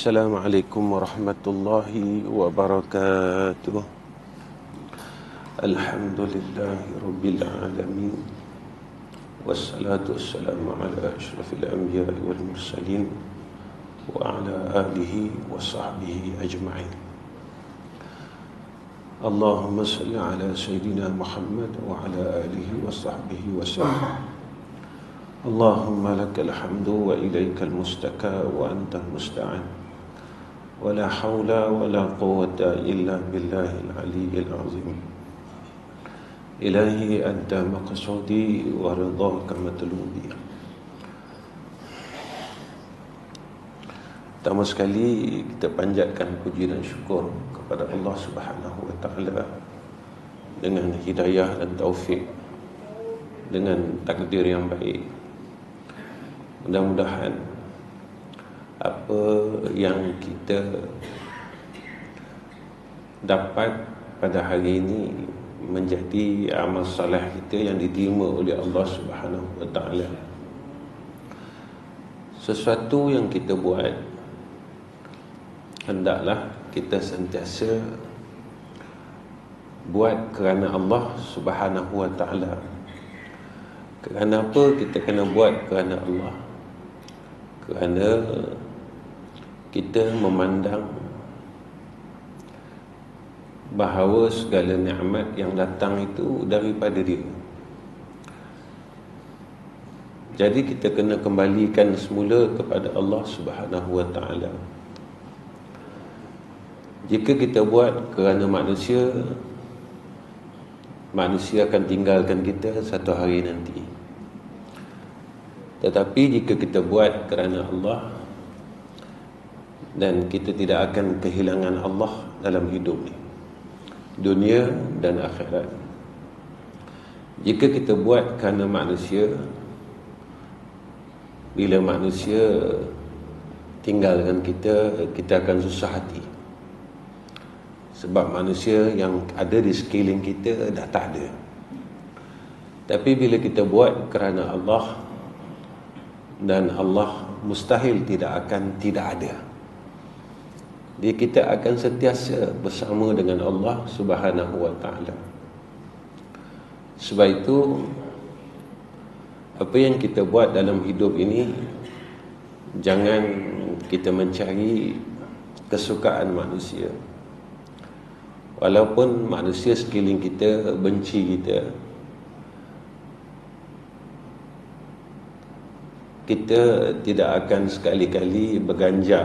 Assalamualaikum warahmatullahi wabarakatuh. Alhamdulillahi rabbil alamin. Wassalatu wassalamu ala asyrafil anbiya'i wal mursalin wa ala alihi wa sahbihi ajma'in. Allahumma salli ala sayyidina Muhammad wa ala alihi wa sahbihi wa sallam. Allahumma lakal hamdu wa ilaikal mustaka wa antal musta'an. Wa la hawla wa la quwwata illa billahil aliyyil azim. Ilahi anta maqsudi wa ridhaka matlubi. Pertama sekali kita panjatkan puji dan syukur kepada Allah Subhanahu wa taala dengan hidayah dan taufik, dengan takdir yang baik. Mudah-mudahan apa yang kita dapat pada hari ini menjadi amal soleh kita yang diterima oleh Allah Subhanahu wa taala. Sesuatu yang kita buat, hendaklah kita sentiasa buat kerana Allah Subhanahu wa taala. Kerana apa kita kena buat kerana Allah? Kerana kita memandang bahawa segala nikmat yang datang itu daripada Dia. Jadi kita kena kembalikan semula kepada Allah Subhanahu wa taala. Jika kita buat kerana manusia, manusia akan tinggalkan kita satu hari nanti. Tetapi jika kita buat kerana Allah, dan kita tidak akan kehilangan Allah dalam hidup ni, dunia dan akhirat. Jika kita buat kerana manusia, bila manusia tinggalkan kita, kita akan susah hati. Sebab manusia yang ada di sekeliling kita dah tak ada. Tapi bila kita buat kerana Allah, dan Allah mustahil tidak akan tidak ada. Jadi kita akan sentiasa bersama dengan Allah Subhanahu wa taala. Sebab itu apa yang kita buat dalam hidup ini, jangan kita mencari kesukaan manusia. Walaupun manusia sekeliling kita benci kita, kita tidak akan sekali-kali berganjak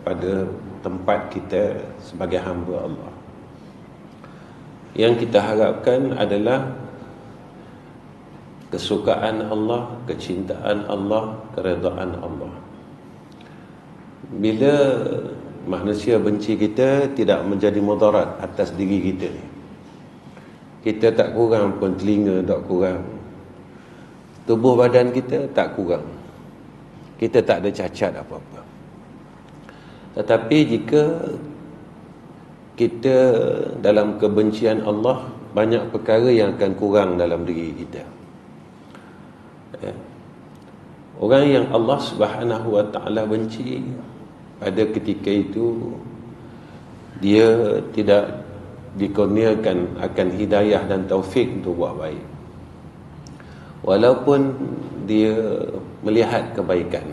pada tempat kita sebagai hamba Allah. Yang kita harapkan adalah kesukaan Allah, kecintaan Allah, keredaan Allah. Bila manusia benci kita, tidak menjadi mudarat atas diri kita. Kita tak kurang pun, telinga tak kurang, tubuh badan kita tak kurang, kita tak ada cacat apa-apa. Tetapi jika kita dalam kebencian Allah, banyak perkara yang akan kurang dalam diri kita. Orang yang Allah Subhanahu wa taala benci, pada ketika itu dia tidak dikurniakan akan hidayah dan taufik untuk buat baik. Walaupun dia melihat kebaikan,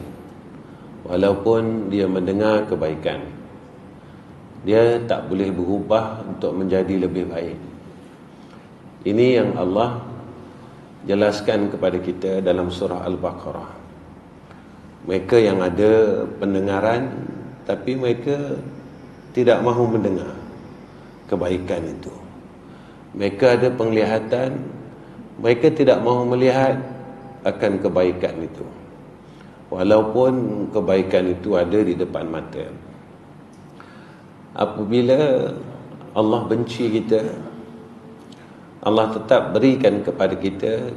walaupun dia mendengar kebaikan, dia tak boleh berubah untuk menjadi lebih baik. Ini yang Allah jelaskan kepada kita dalam surah Al-Baqarah. Mereka yang ada pendengaran, tapi mereka tidak mahu mendengar kebaikan itu. Mereka ada penglihatan, mereka tidak mahu melihat akan kebaikan itu, walaupun kebaikan itu ada di depan mata. Apabila Allah benci kita, Allah tetap berikan kepada kita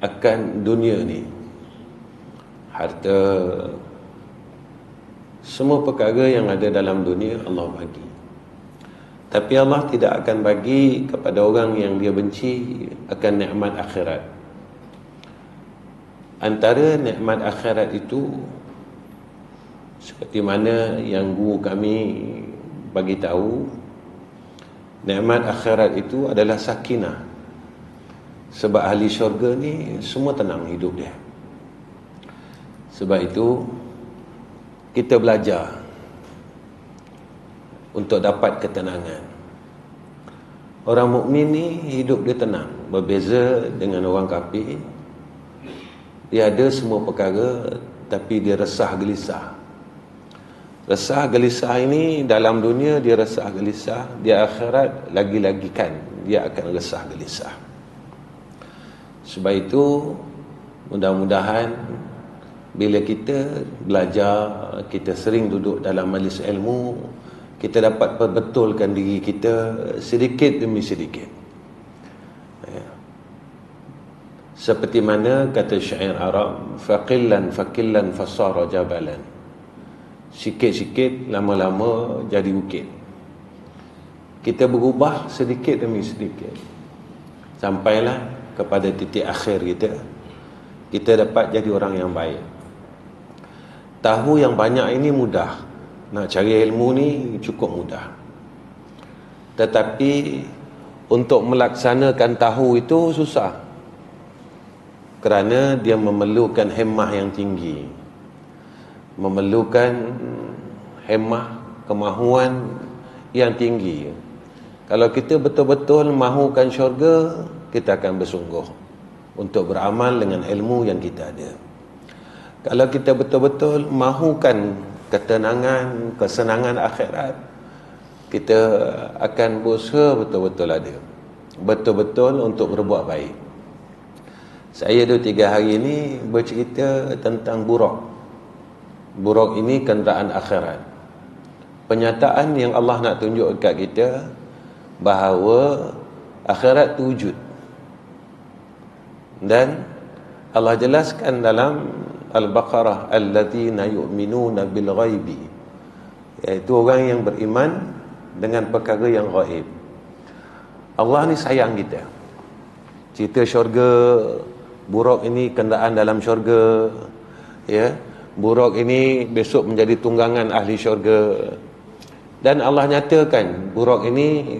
akan dunia ni, harta, semua perkara yang ada dalam dunia Allah bagi. Tapi Allah tidak akan bagi kepada orang yang dia benci akan nikmat akhirat. Antara nikmat akhirat itu Seperti mana yang guru kami bagi tahu, nikmat akhirat itu adalah sakinah. Sebab ahli syurga ni semua tenang hidup dia. Sebab itu kita belajar untuk dapat ketenangan. Orang mukmin ni hidup dia tenang, berbeza dengan orang kafir. Dia ada semua perkara tapi dia resah gelisah. Resah gelisah ini dalam dunia dia resah gelisah, di akhirat lagi-lagi kan dia akan resah gelisah. Sebab itu mudah-mudahan bila kita belajar, kita sering duduk dalam majlis ilmu, kita dapat perbetulkan diri kita sedikit demi sedikit. Seperti mana kata syair Arab, faqillan faqillan fasara jabalan. Sikit-sikit lama-lama jadi bukit. Kita berubah sedikit demi sedikit, sampailah kepada titik akhir kita dapat jadi orang yang baik. Tahu yang banyak ini mudah, nak cari ilmu ni cukup mudah. Tetapi untuk melaksanakan tahu itu susah, kerana dia memerlukan himmah yang tinggi, memerlukan himmah, kemahuan yang tinggi. Kalau kita betul-betul mahukan syurga, kita akan bersungguh untuk beramal dengan ilmu yang kita ada. Kalau kita betul-betul mahukan ketenangan, kesenangan akhirat, kita akan berusaha betul-betul ada, betul-betul untuk berbuat baik. Saya 2-3 hari ini bercerita tentang buraq. Buraq ini kenderaan akhirat. Penyataan yang Allah nak tunjuk dekat kita bahawa akhirat itu wujud. Dan Allah jelaskan dalam Al-Baqarah, alladzina yu'minuna bil ghaibi, iaitu orang yang beriman dengan perkara yang ghaib. Allah ni sayang kita. Cerita syurga, buraq ini kenderaan dalam syurga, ya. Buraq ini besok menjadi tunggangan ahli syurga. Dan Allah nyatakan buraq ini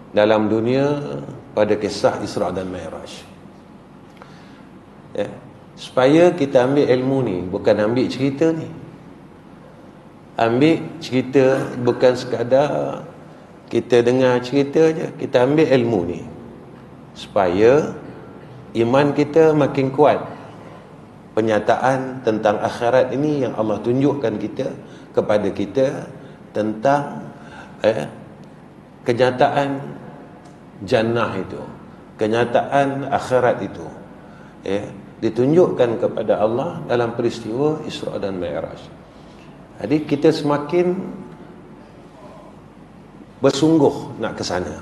dalam dunia pada kisah Isra' dan Mi'raj, ya. Supaya kita ambil ilmu ni, bukan ambil cerita ni. Ambil cerita bukan sekadar kita dengar cerita je, kita ambil ilmu ni supaya iman kita makin kuat. Penyataan tentang akhirat ini yang Allah tunjukkan kita kepada kita tentang kenyataan jannah itu, kenyataan akhirat itu, ditunjukkan kepada Allah dalam peristiwa Isra' dan Mi'raj. Jadi kita semakin bersungguh nak ke sana.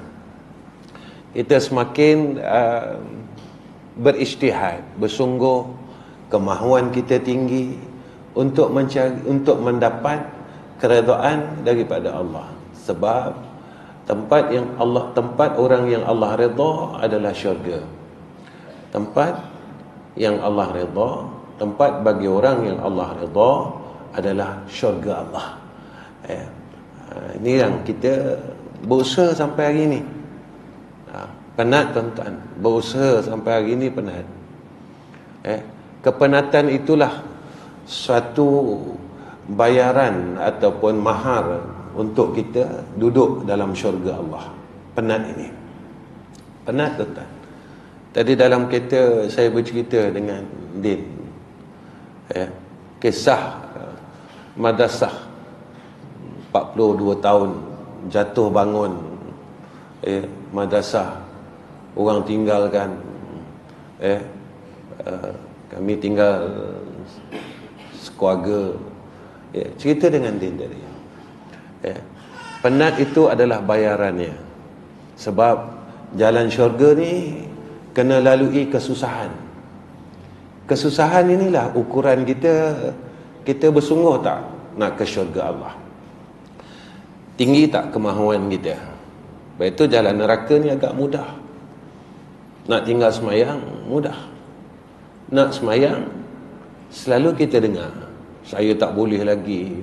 Kita semakin berijtihad, bersungguh, kemahuan kita tinggi untuk mencari, untuk mendapat keredaan daripada Allah. Sebab tempat orang yang Allah redha adalah syurga. Tempat yang Allah redha, tempat bagi orang yang Allah redha adalah syurga Allah. Ini yang kita berusaha sampai hari ini. Penat tuan-tuan, berusaha sampai hari ini penat. Kepenatan itulah suatu bayaran ataupun mahar untuk kita duduk dalam syurga Allah. Penat ini, penat tuan-tuan. Tadi dalam kereta saya bercerita dengan Din, kisah madrasah 42 tahun jatuh bangun, madrasah orang tinggalkan, kami tinggal sekeluarga, cerita dengan Din tadi. Penat itu adalah bayarannya. Sebab jalan syurga ni kena lalui kesusahan. Kesusahan inilah ukuran kita bersungguh tak nak ke syurga Allah. Tinggi tak kemahuan kita. Sebab itu jalan neraka ni agak mudah. Nak tinggal semayang mudah. Nak semayang selalu kita dengar, saya tak boleh lagi,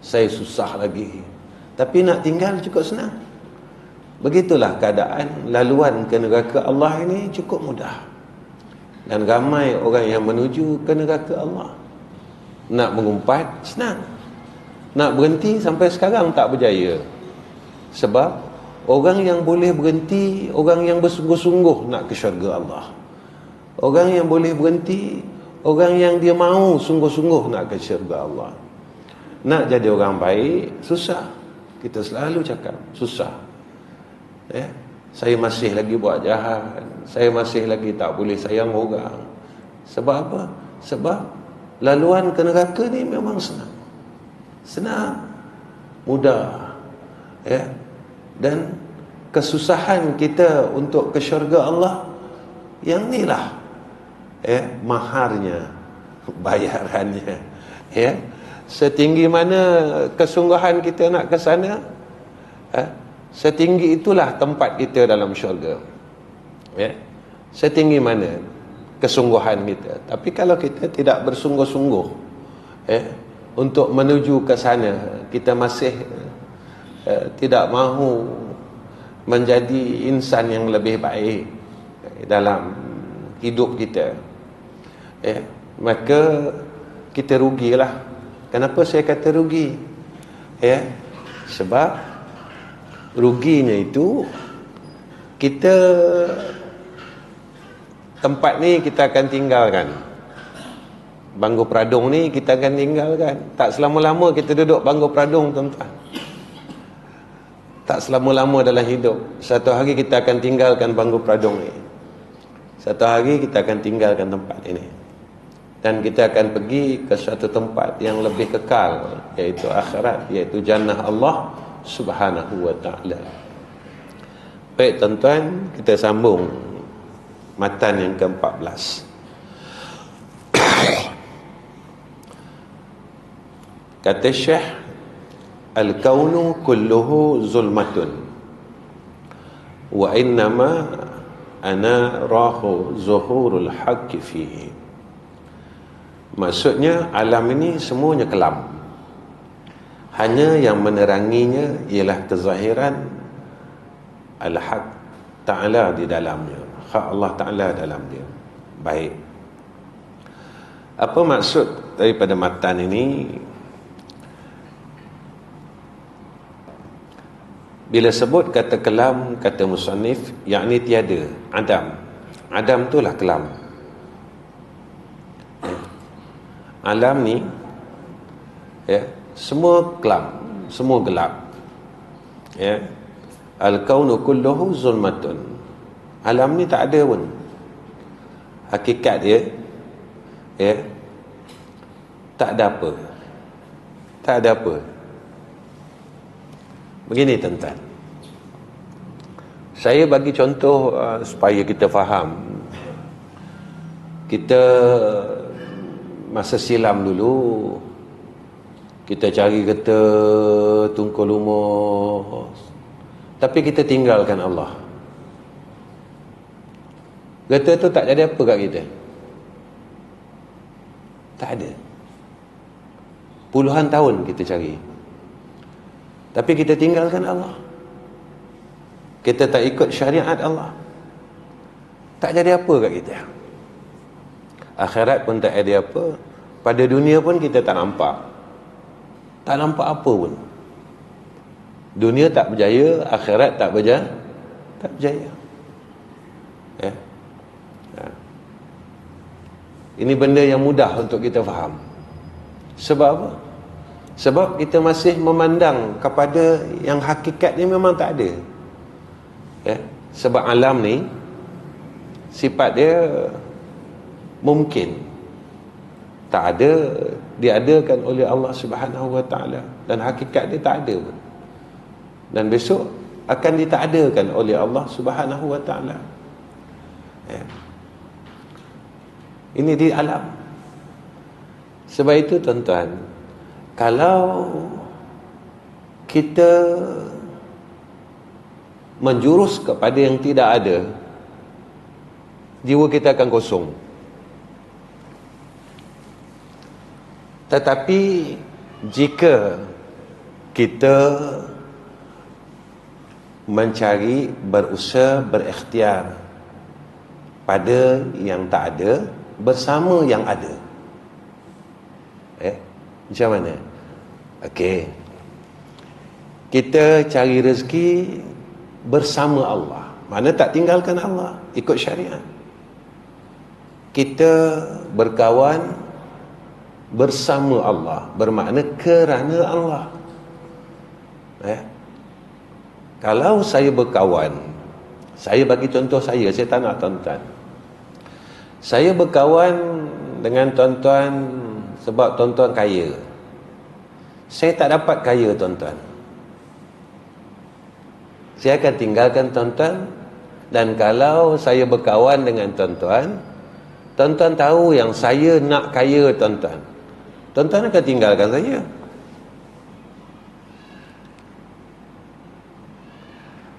saya susah lagi. Tapi nak tinggal cukup senang. Begitulah keadaan laluan ke neraka Allah ini cukup mudah. Dan ramai orang yang menuju ke neraka Allah. Nak mengumpat senang. Nak berhenti sampai sekarang tak berjaya. Sebab orang yang boleh berhenti, orang yang bersungguh-sungguh nak ke syurga Allah. Orang yang boleh berhenti, orang yang dia mahu sungguh-sungguh nak ke syurga Allah. Nak jadi orang baik susah. Kita selalu cakap susah. Ya, saya masih lagi buat jahat, saya masih lagi tak boleh sayang orang. Sebab apa? Sebab laluan ke neraka ni memang senang. Senang, mudah. Ya. Dan kesusahan kita untuk ke syurga Allah, yang inilah maharnya, bayarannya. Ya. Setinggi mana kesungguhan kita nak ke sana, setinggi itulah tempat kita dalam syurga. Ya. Setinggi mana kesungguhan kita. Tapi kalau kita tidak bersungguh-sungguh untuk menuju ke sana, kita masih tidak mahu menjadi insan yang lebih baik dalam hidup kita, maka kita rugilah. Kenapa saya kata rugi? Sebab ruginya itu, kita tempat ni kita akan tinggalkan. Bangku Pradong ni kita akan tinggalkan. Tak selama-lama kita duduk Bangku Pradong, tuan-tuan. Tak selama-lama dalam hidup. Satu hari kita akan tinggalkan Bangku Pradong ni. Satu hari kita akan tinggalkan tempat ini. Dan kita akan pergi ke suatu tempat yang lebih kekal, iaitu akhirat, iaitu jannah Allah Subhanahu wa ta'ala. Baik tuan-tuan, kita sambung matan yang ke-14. Kata Syekh, al-kaunu kulluhu zulmatun wa innama ana rahu zuhurul haqqi fihi. Maksudnya alam ini semuanya kelam. Hanya yang meneranginya ialah kezahiran al-haq ta'ala di dalamnya, hak Allah Ta'ala dalam dia. Baik, apa maksud daripada matan ini? Bila sebut kata kelam, kata musannif, yakni tiada, adam. Adam itulah kelam. Alam ni semua kelam, semua gelap. Al-kaunu kulluhu zulmatun. Alam ni tak ada pun hakikat dia, tak ada apa. Tak ada apa. Begini tuan-tuan, saya bagi contoh supaya kita faham. Kita masa silam dulu, kita cari kereta Tunku Lumus, tapi kita tinggalkan Allah. Kereta tu tak jadi apa kat kita? Tak ada. Puluhan tahun kita cari, tapi kita tinggalkan Allah. Kita tak ikut syariat Allah, tak jadi apa kat kita. Akhirat pun tak ada apa. Pada dunia pun kita tak nampak. Tak nampak apa pun. Dunia tak berjaya, akhirat tak berjaya. Tak berjaya. Ini benda yang mudah untuk kita faham. Sebab apa? Sebab kita masih memandang kepada yang hakikat ni memang tak ada. Sebab alam ni sifat dia mungkin tak ada, diadakan oleh Allah Subhanahu wa ta'ala, dan hakikat dia tak ada pun. Dan besok akan ditakdirkan oleh Allah Subhanahu wa ta'ala. Ini di alam. Sebab itu tuan-tuan, kalau kita menjurus kepada yang tidak ada, jiwa kita akan kosong. Tetapi jika kita mencari, berusaha, berikhtiar pada yang tak ada bersama yang ada. Macam mana? Okey. Kita cari rezeki bersama Allah. Mana tak tinggalkan Allah, ikut syariat. Kita berkawan bersama Allah, bermakna kerana Allah. Kalau saya berkawan, saya bagi contoh saya tak nak tuan-tuan. Saya berkawan dengan tuan-tuan sebab tuan-tuan kaya. Saya tak dapat kaya tuan-tuan. Saya akan tinggalkan tuan-tuan. Dan kalau saya berkawan dengan tuan-tuan, tuan-tuan tahu yang saya nak kaya tuan-tuan, tuan-tuan akan tinggalkan saya.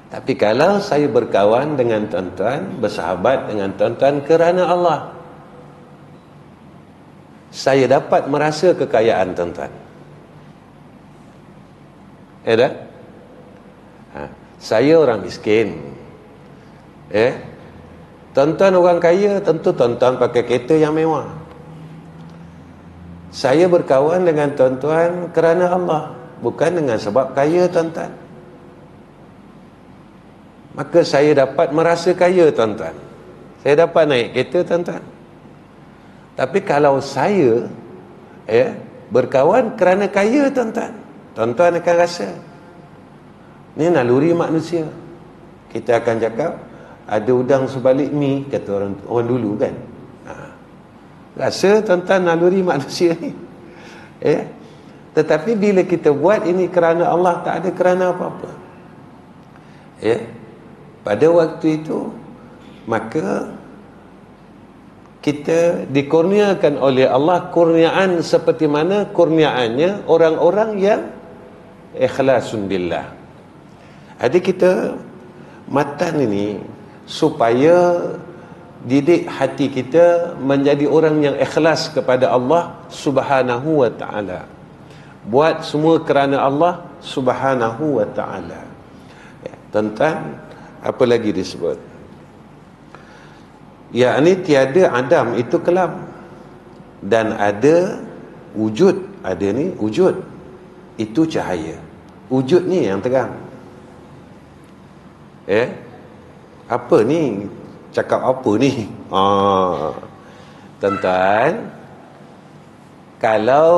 Tapi kalau saya berkawan dengan tuan-tuan, bersahabat dengan tuan-tuan kerana Allah, saya dapat merasa kekayaan tuan-tuan. Tak? Saya orang miskin. Tuan-tuan orang kaya, tentu tuan-tuan pakai kereta yang mewah. Saya berkawan dengan tuan-tuan kerana Allah, bukan dengan sebab kaya tuan-tuan. Maka saya dapat merasa kaya tuan-tuan. Saya dapat naik kereta tuan-tuan. Tapi kalau saya berkawan kerana kaya tuan-tuan, tuan-tuan akan rasa ni naluri manusia. Kita akan cakap ada udang sebalik mi, kata orang dulu kan. Rasa tuan-tuan naluri manusia ni. Tetapi bila kita buat ini kerana Allah, tak ada kerana apa-apa. Pada waktu itu, maka kita dikurniakan oleh Allah kurniaan seperti mana kurniaannya orang-orang yang ikhlasun billah. Jadi kita matan ini supaya didik hati kita menjadi orang yang ikhlas kepada Allah Subhanahu wa ta'ala. Buat semua kerana Allah Subhanahu wa ta'ala. Tuan-tuan, apa lagi disebut? Yakni tiada adam itu kelam, dan ada wujud. Ada ni wujud, itu cahaya. Wujud ni yang terang. Apa ni? Cakap apa ni? Tuan-tuan, kalau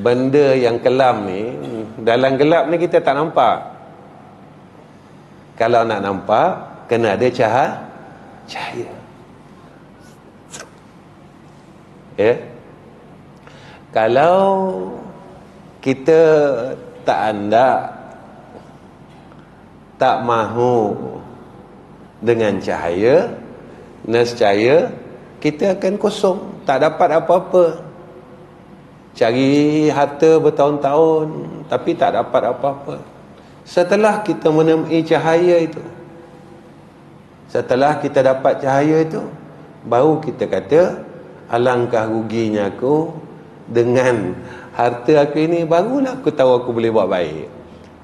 benda yang kelam ni, dalam gelap ni kita tak nampak. Kalau nak nampak, kena ada cahaya. Kalau kita tak anda, tak mahu dengan cahaya, nescaya kita akan kosong, tak dapat apa-apa. Cari harta bertahun-tahun tapi tak dapat apa-apa. Setelah kita menemui cahaya itu, setelah kita dapat cahaya itu, baru kita kata, alangkah ruginya aku dengan harta aku ini, barulah aku tahu aku boleh buat baik.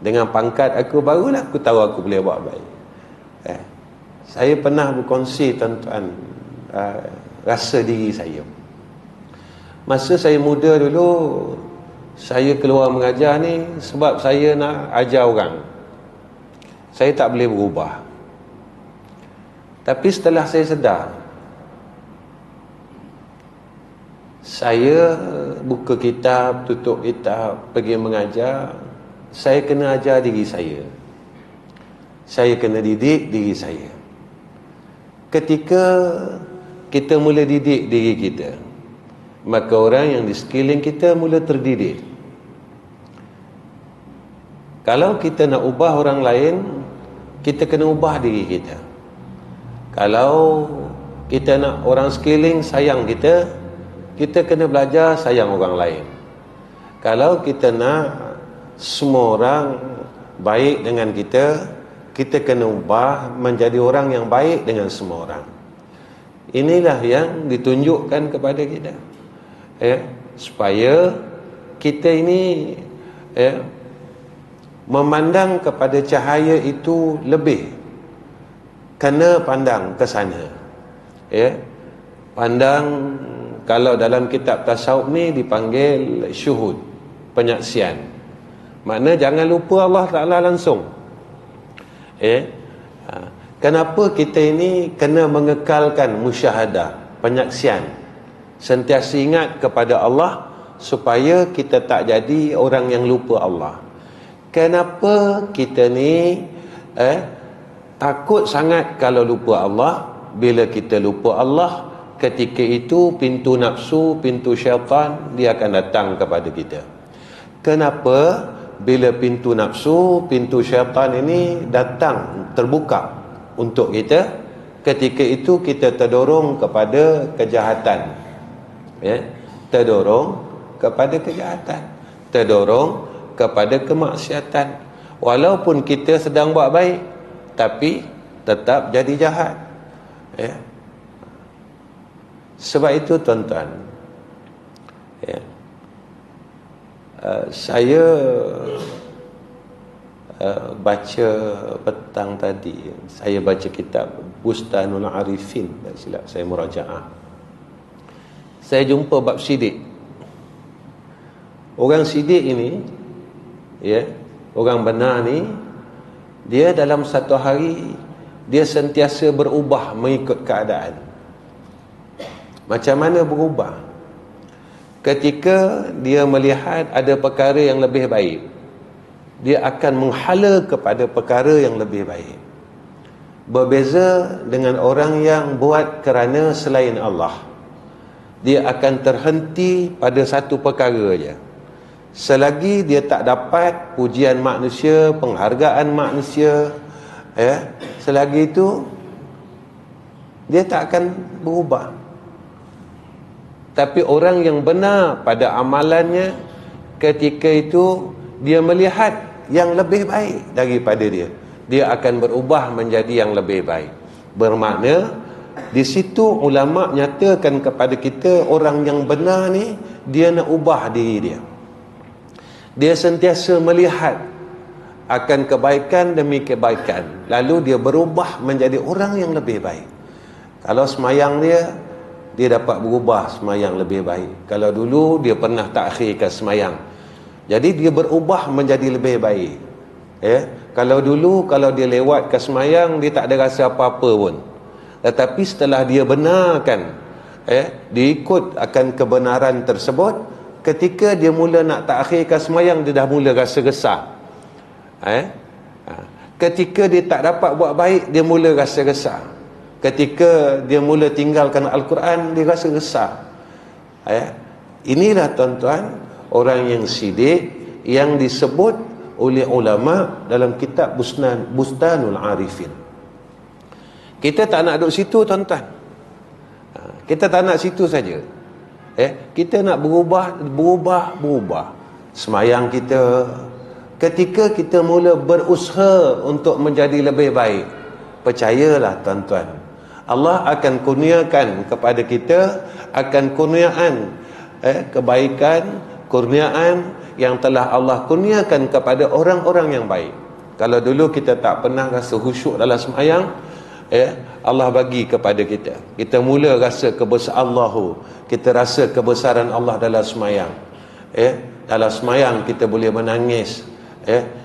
Dengan pangkat aku, barulah aku tahu aku boleh buat baik. Saya pernah berkongsi tuan-tuan, rasa diri saya. Masa saya muda dulu, saya keluar mengajar ni sebab saya nak ajar orang. Saya tak boleh berubah. Tapi setelah saya sedar, saya buka kitab, tutup kitab, pergi mengajar, saya kena ajar diri saya. Saya kena didik diri saya. Ketika kita mula didik diri kita, maka orang yang di sekeliling kita mula terdidik. Kalau kita nak ubah orang lain, kita kena ubah diri kita. Kalau kita nak orang sekeliling sayang kita, kita kena belajar sayang orang lain. Kalau kita nak semua orang baik dengan kita, kita kena ubah menjadi orang yang baik dengan semua orang. Inilah yang ditunjukkan kepada kita, supaya kita ini memandang kepada cahaya itu lebih, kena pandang ke sana. Pandang, kalau dalam kitab tasawuf ni dipanggil syuhud, penyaksian. Makna jangan lupa Allah Ta'ala langsung. Kenapa kita ini kena mengekalkan musyahadah, penyaksian, sentiasa ingat kepada Allah, supaya kita tak jadi orang yang lupa Allah. Kenapa kita ni takut sangat kalau lupa Allah? Bila kita lupa Allah, ketika itu pintu nafsu, pintu syaitan, dia akan datang kepada kita. Kenapa? Bila pintu nafsu, pintu syaitan ini datang, terbuka untuk kita, ketika itu kita terdorong kepada kejahatan, terdorong kepada kejahatan, terdorong kepada kemaksiatan. Walaupun kita sedang buat baik, tapi tetap jadi jahat. Sebab itu tuan-tuan, saya baca petang tadi, saya baca kitab Bustanul Arifin, tak silap saya murajaah. Saya jumpa bab sidik. Orang sidik ini, orang benar ni, dia dalam satu hari dia sentiasa berubah mengikut keadaan. Macam mana berubah? Ketika dia melihat ada perkara yang lebih baik, dia akan menghala kepada perkara yang lebih baik. Berbeza dengan orang yang buat kerana selain Allah. Dia akan terhenti pada satu perkara je. Selagi dia tak dapat pujian manusia, penghargaan manusia, selagi itu dia tak akan berubah. Tapi orang yang benar pada amalannya, ketika itu dia melihat yang lebih baik daripada dia, dia akan berubah menjadi yang lebih baik. Bermakna di situ ulama nyatakan kepada kita, orang yang benar ni dia nak ubah diri dia. Dia sentiasa melihat akan kebaikan demi kebaikan, lalu dia berubah menjadi orang yang lebih baik. Kalau semayang dia dapat berubah semayang lebih baik. Kalau dulu dia pernah takhirkan semayang, jadi dia berubah menjadi lebih baik. Kalau dulu kalau dia lewat ke semayang, dia tak ada rasa apa-apa pun. Tetapi setelah dia benarkan, dia ikut akan kebenaran tersebut, ketika dia mula nak takhirkan semayang, dia dah mula rasa resah. Ketika dia tak dapat buat baik, dia mula rasa resah. Ketika dia mula tinggalkan Al-Quran, dia rasa resah. Inilah tuan-tuan orang yang sidik, yang disebut oleh ulama dalam kitab Bustanul Arifin. Kita tak nak duduk situ tuan-tuan. Kita tak nak situ saja. Kita nak berubah. Semayang kita, ketika kita mula berusaha untuk menjadi lebih baik, percayalah tuan-tuan, Allah akan kurniakan kepada kita, akan kurniaan kebaikan, kurniaan yang telah Allah kurniakan kepada orang-orang yang baik. Kalau dulu kita tak pernah rasa khusyuk dalam semayang, Allah bagi kepada kita. Kita mula rasa kebesaran Allah, kita rasa kebesaran Allah dalam semayang. Dalam semayang kita boleh menangis.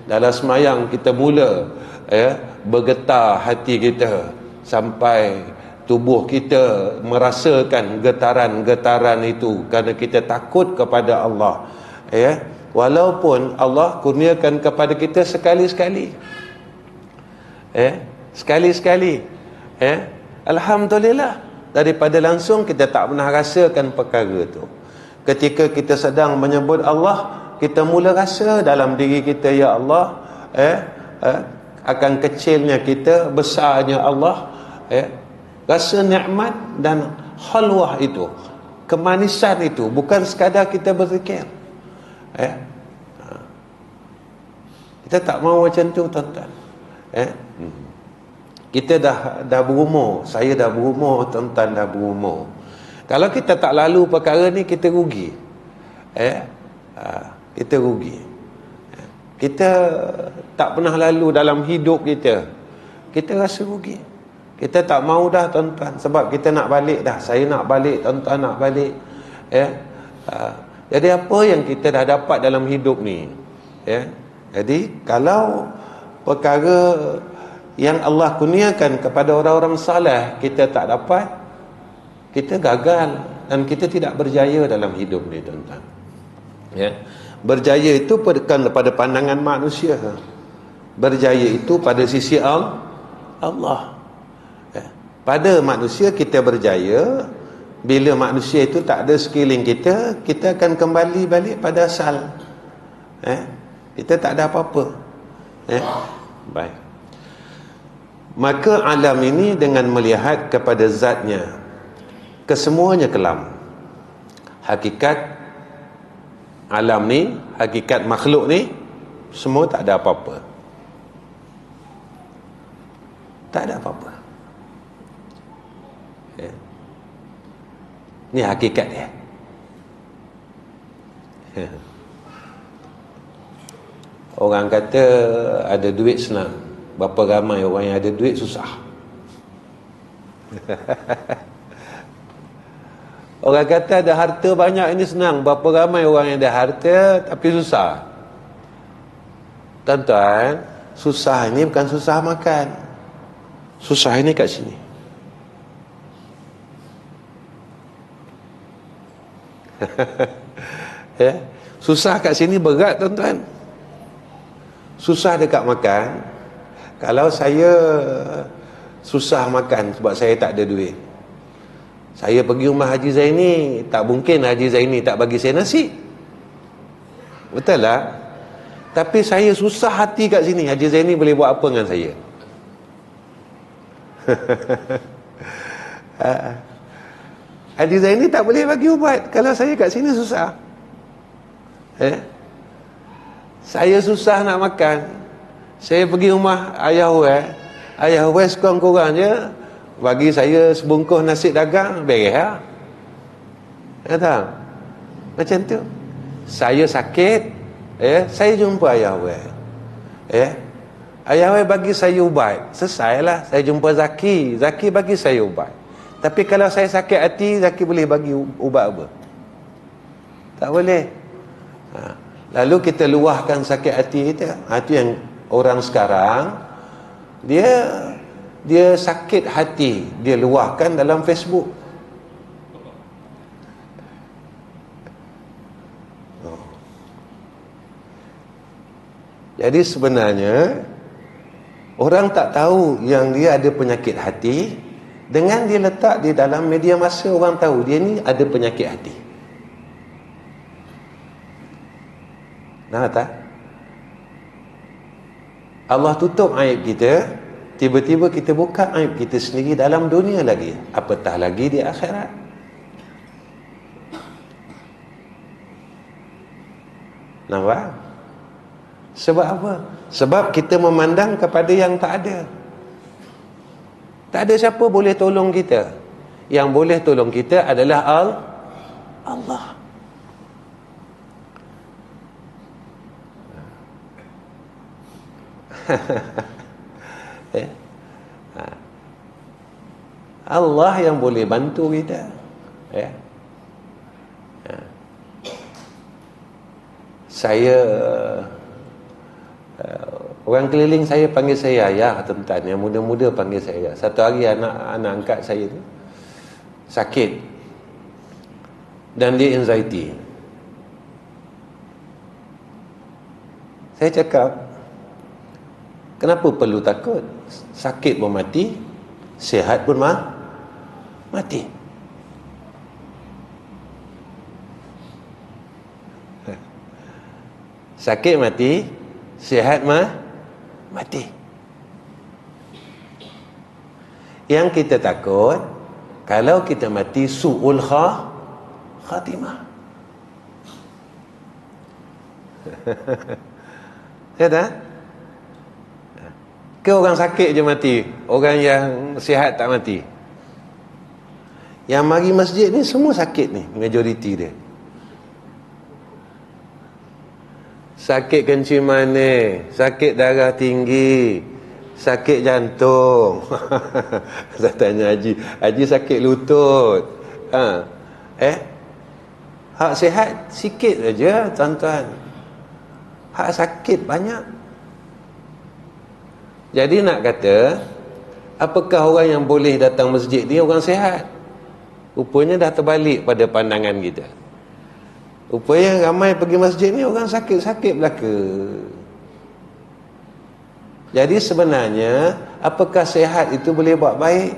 Dalam semayang kita mula bergetar hati kita, sampai tubuh kita merasakan getaran-getaran itu, kerana kita takut kepada Allah. Walaupun Allah kurniakan kepada kita sekali-sekali, sekali-sekali, alhamdulillah, daripada langsung kita tak pernah rasakan perkara itu. Ketika kita sedang menyebut Allah, kita mula rasa dalam diri kita, ya Allah, akan kecilnya kita, besarnya Allah, rasa nikmat dan khalwah itu, kemanisan itu, bukan sekadar kita berzikir. Kita tak mahu macam tu tuan-tuan. Kita dah berumur, saya dah berumur, tuan-tuan dah berumur. Kalau kita tak lalu perkara ni, kita rugi. Kita rugi. kita tak pernah lalu dalam hidup kita, kita rasa rugi. Kita tak mau dah tuan-tuan, sebab kita nak balik dah. Saya nak balik, tuan-tuan nak balik. Jadi apa yang kita dah dapat dalam hidup ni, jadi kalau perkara yang Allah kurniakan kepada orang-orang saleh kita tak dapat, kita gagal dan kita tidak berjaya dalam hidup ni, tuan-tuan. Berjaya itu bukan pada pandangan manusia, berjaya itu pada sisi Allah. Pada manusia kita berjaya bila manusia itu tak ada sekeliling kita, kita akan kembali balik pada asal. Kita tak ada apa-apa. Baik. Maka alam ini dengan melihat kepada zatnya, kesemuanya kelam. Hakikat alam ni, hakikat makhluk ni, semua tak ada apa-apa. Tak ada apa-apa. Ni hakikat dia. Orang kata ada duit senang, berapa ramai orang yang ada duit susah. Orang kata ada harta banyak ini senang, berapa ramai orang yang ada harta tapi susah. Tuan-tuan, susah ini bukan susah makan, susah ini kat sini. Susah kat sini berat, tuan-tuan. Susah dekat makan. Kalau saya susah makan sebab saya tak ada duit, saya pergi rumah Haji Zaini, tak mungkin Haji Zaini tak bagi saya nasi. Betul lah. Tapi saya susah hati kat sini, Haji Zaini boleh buat apa dengan saya? Haji Zaini tak boleh bagi ubat kalau saya kat sini susah. Saya susah nak makan, saya pergi rumah ayah Huai sekurang-kurang je bagi saya sebungkus nasi dagang, beres lah. Tahu? Macam tu. Saya sakit, saya jumpa ayah Huai. Ayah Huai bagi saya ubat, selesailah. Saya jumpa Zaki bagi saya ubat. Tapi kalau saya sakit hati, Zaki boleh bagi ubat apa? Tak boleh. Lalu kita luahkan sakit hati kita. Itu yang orang sekarang, dia sakit hati, dia luahkan dalam Facebook. Jadi sebenarnya orang tak tahu yang dia ada penyakit hati. Dengan dia letak di dalam media massa, orang tahu dia ni ada penyakit hati. Nampak tak? Allah tutup aib kita, tiba-tiba kita buka aib kita sendiri dalam dunia lagi, apatah lagi di akhirat. Nampak? Sebab apa? Sebab kita memandang kepada yang tak ada. Tak ada siapa boleh tolong kita. Yang boleh tolong kita adalah Allah. Allah yang boleh bantu kita. Saya orang keliling saya panggil saya ayah, tuan-tuan. Yang muda-muda panggil saya ayah. Satu hari anak angkat saya tu sakit dan dia anxiety. Saya cakap, kenapa perlu takut? Sakit pun mati, sihat pun mati. Sakit mati, sihat mati. Yang kita takut kalau kita mati su'ul khatimah. Ya tak? Ke orang sakit je mati, orang yang sihat tak mati? Yang mari masjid ni semua sakit ni, majoriti dia. sakit kencing manis, sakit darah tinggi, sakit jantung. Saya tanya Haji sakit lutut. Hak sihat sikit saja tuan-tuan. Hak sakit banyak. Jadi nak kata, apakah orang yang boleh datang masjid ni orang sihat? Rupanya dah terbalik pada pandangan kita. Rupanya ramai pergi masjid ni orang sakit-sakit belaka. Jadi sebenarnya, apakah sihat itu boleh buat baik?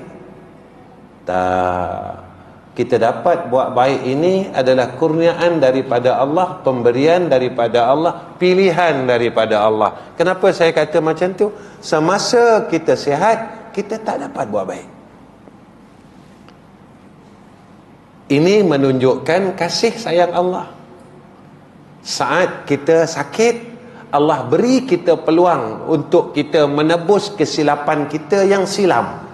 Tak. Kita dapat buat baik ini adalah kurniaan daripada Allah, pemberian daripada Allah, pilihan daripada Allah. Kenapa saya kata macam tu? Semasa kita sihat, kita tak dapat buat baik. Ini menunjukkan kasih sayang Allah. Saat kita sakit, Allah beri kita peluang untuk kita menebus kesilapan kita yang silam.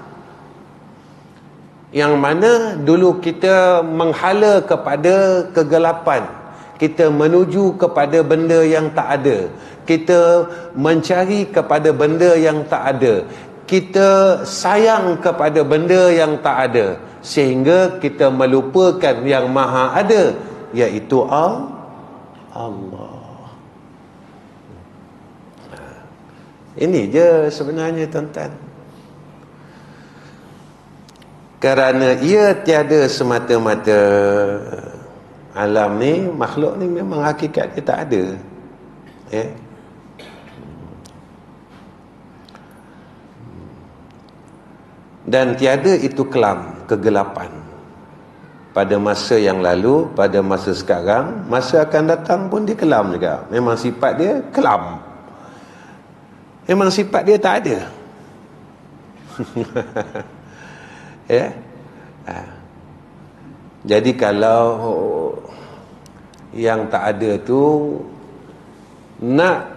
Yang mana dulu kita menghala kepada kegelapan, kita menuju kepada benda yang tak ada, kita mencari kepada benda yang tak ada, kita sayang kepada benda yang tak ada, sehingga kita melupakan yang maha ada, iaitu Allah. Ini je sebenarnya tuan-tuan. Kerana ia tiada semata-mata, alam ni, makhluk ni memang hakikat dia tak ada. Dan tiada itu kelam, kegelapan. Pada masa yang lalu, pada masa sekarang, masa akan datang pun dia kelam juga. Memang sifat dia kelam. Memang sifat dia tak ada. Jadi kalau yang tak ada tu nak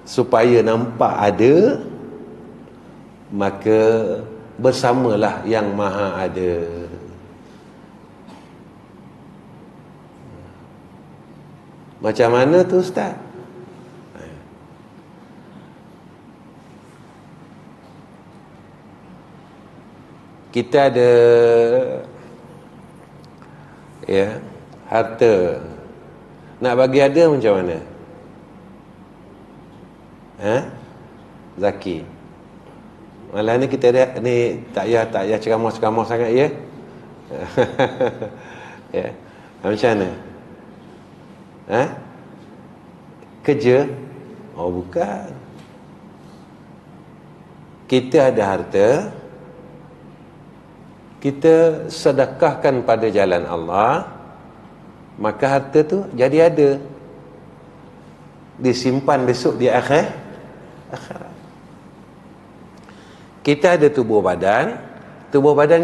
supaya nampak ada, maka bersamalah yang maha ada. Macam mana tu Ustaz? Kita ada harta, nak bagi ada macam mana? Zaki. Malah ni kita ada ni tak payah ceramah sangat ya. Macam mana? Kerja? Oh bukan. Kita ada harta, kita sedekahkan pada jalan Allah, maka harta tu jadi ada, disimpan besok di akhirat. Kita ada tubuh badan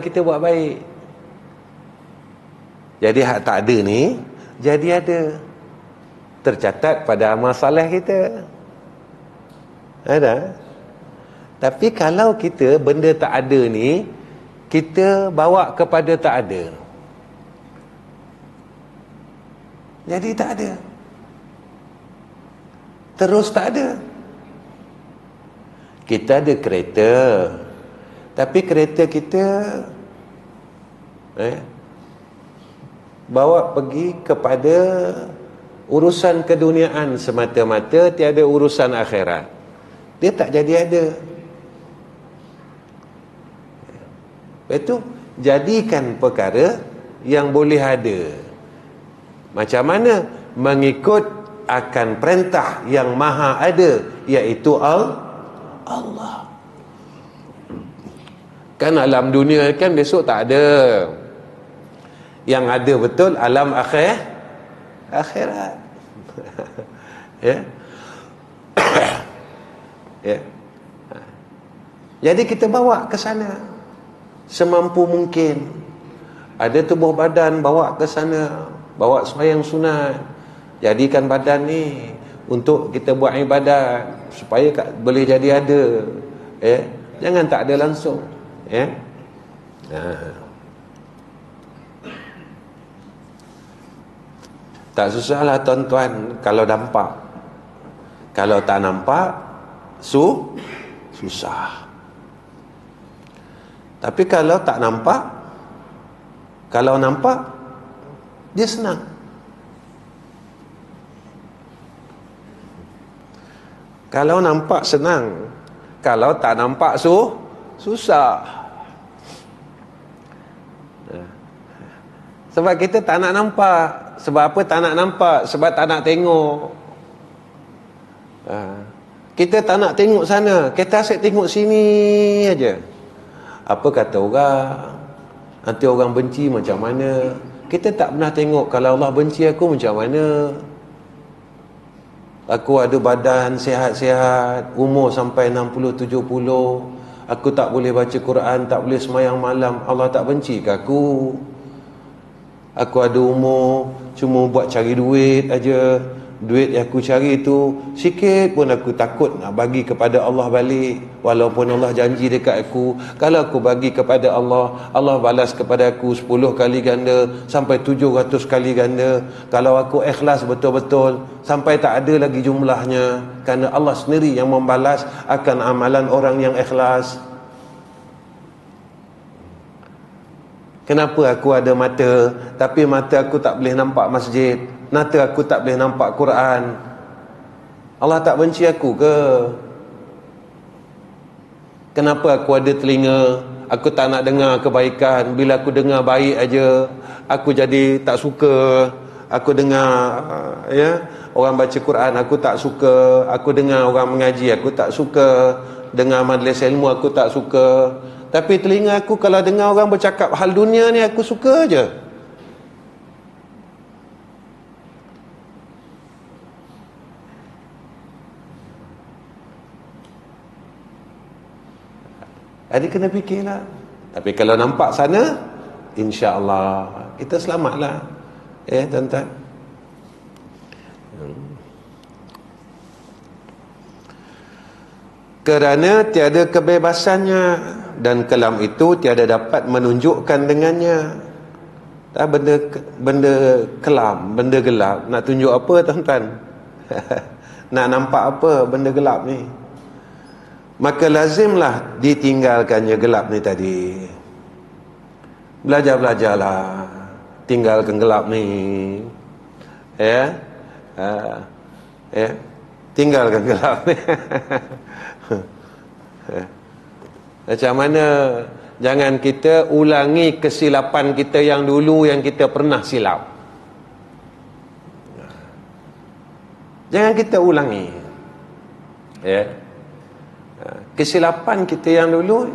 kita buat baik, jadi hak tak ada ni jadi ada, tercatat pada amal saleh kita ada. Tapi kalau kita benda tak ada ni kita bawa kepada tak ada, jadi tak ada, terus tak ada. Kita ada kereta, tapi kereta kita bawa pergi kepada urusan keduniaan semata-mata, tiada urusan akhirat, dia tak jadi ada. Itu jadikan perkara yang boleh ada. Macam mana? Mengikut akan perintah yang maha ada, iaitu Allah. Kan alam dunia kan besok tak ada. Yang ada betul alam akhirat. Jadi kita bawa ke sana semampu mungkin. Ada tubuh badan, bawa ke sana, bawa sembahyang sunat, jadikan badan ni untuk kita buat ibadat, supaya boleh jadi ada. Jangan tak ada langsung. Tak susahlah tuan-tuan kalau nampak Kalau tak nampak, susah. Tapi kalau tak nampak, kalau nampak, dia senang. Kalau nampak senang, kalau tak nampak susah. Sebab kita tak nak nampak. Sebab apa tak nak nampak? Sebab tak nak tengok. Kita tak nak tengok sana, kita asyik tengok sini aja. Apa kata orang? Nanti orang benci macam mana? Kita tak pernah tengok kalau Allah benci aku macam mana. Aku ada badan sihat-sihat, umur sampai 60-70, aku tak boleh baca Quran, tak boleh semayang malam, Allah tak benci ke aku? Aku ada umur, cuma buat cari duit aja. Duit yang aku cari tu sikit pun aku takut nak bagi kepada Allah balik. Walaupun Allah janji dekat aku, kalau aku bagi kepada Allah, Allah balas kepada aku 10 kali ganda sampai 700 kali ganda. Kalau aku ikhlas betul-betul, sampai tak ada lagi jumlahnya, kerana Allah sendiri yang membalas akan amalan orang yang ikhlas. Kenapa aku ada mata, tapi mata aku tak boleh nampak masjid? Mata aku tak boleh nampak Quran? Allah tak benci aku ke? Kenapa aku ada telinga, aku tak nak dengar kebaikan? Bila aku dengar baik aja, aku jadi tak suka. Aku dengar orang baca Quran, aku tak suka. Aku dengar orang mengaji, aku tak suka. Dengar majlis ilmu, aku tak suka. Tapi telinga aku kalau dengar orang bercakap hal dunia ni, aku suka je. Jadi kena fikirlah. Tapi kalau nampak sana, insya-Allah kita selamatlah. Tuan-tuan. Kerana tiada kebebasannya, dan kelam itu tiada dapat menunjukkan dengannya. Benda kelam, benda gelap, nak tunjuk apa tuan-tuan? Nak nampak apa benda gelap ni? Maka lazimlah ditinggalkannya gelap ni tadi. Belajar-belajarlah, tinggalkan gelap ni. Tinggalkan gelap ni. Macam mana? Jangan kita ulangi kesilapan kita yang dulu, yang kita pernah silap. Jangan kita ulangi. Kesilapan kita yang dulu,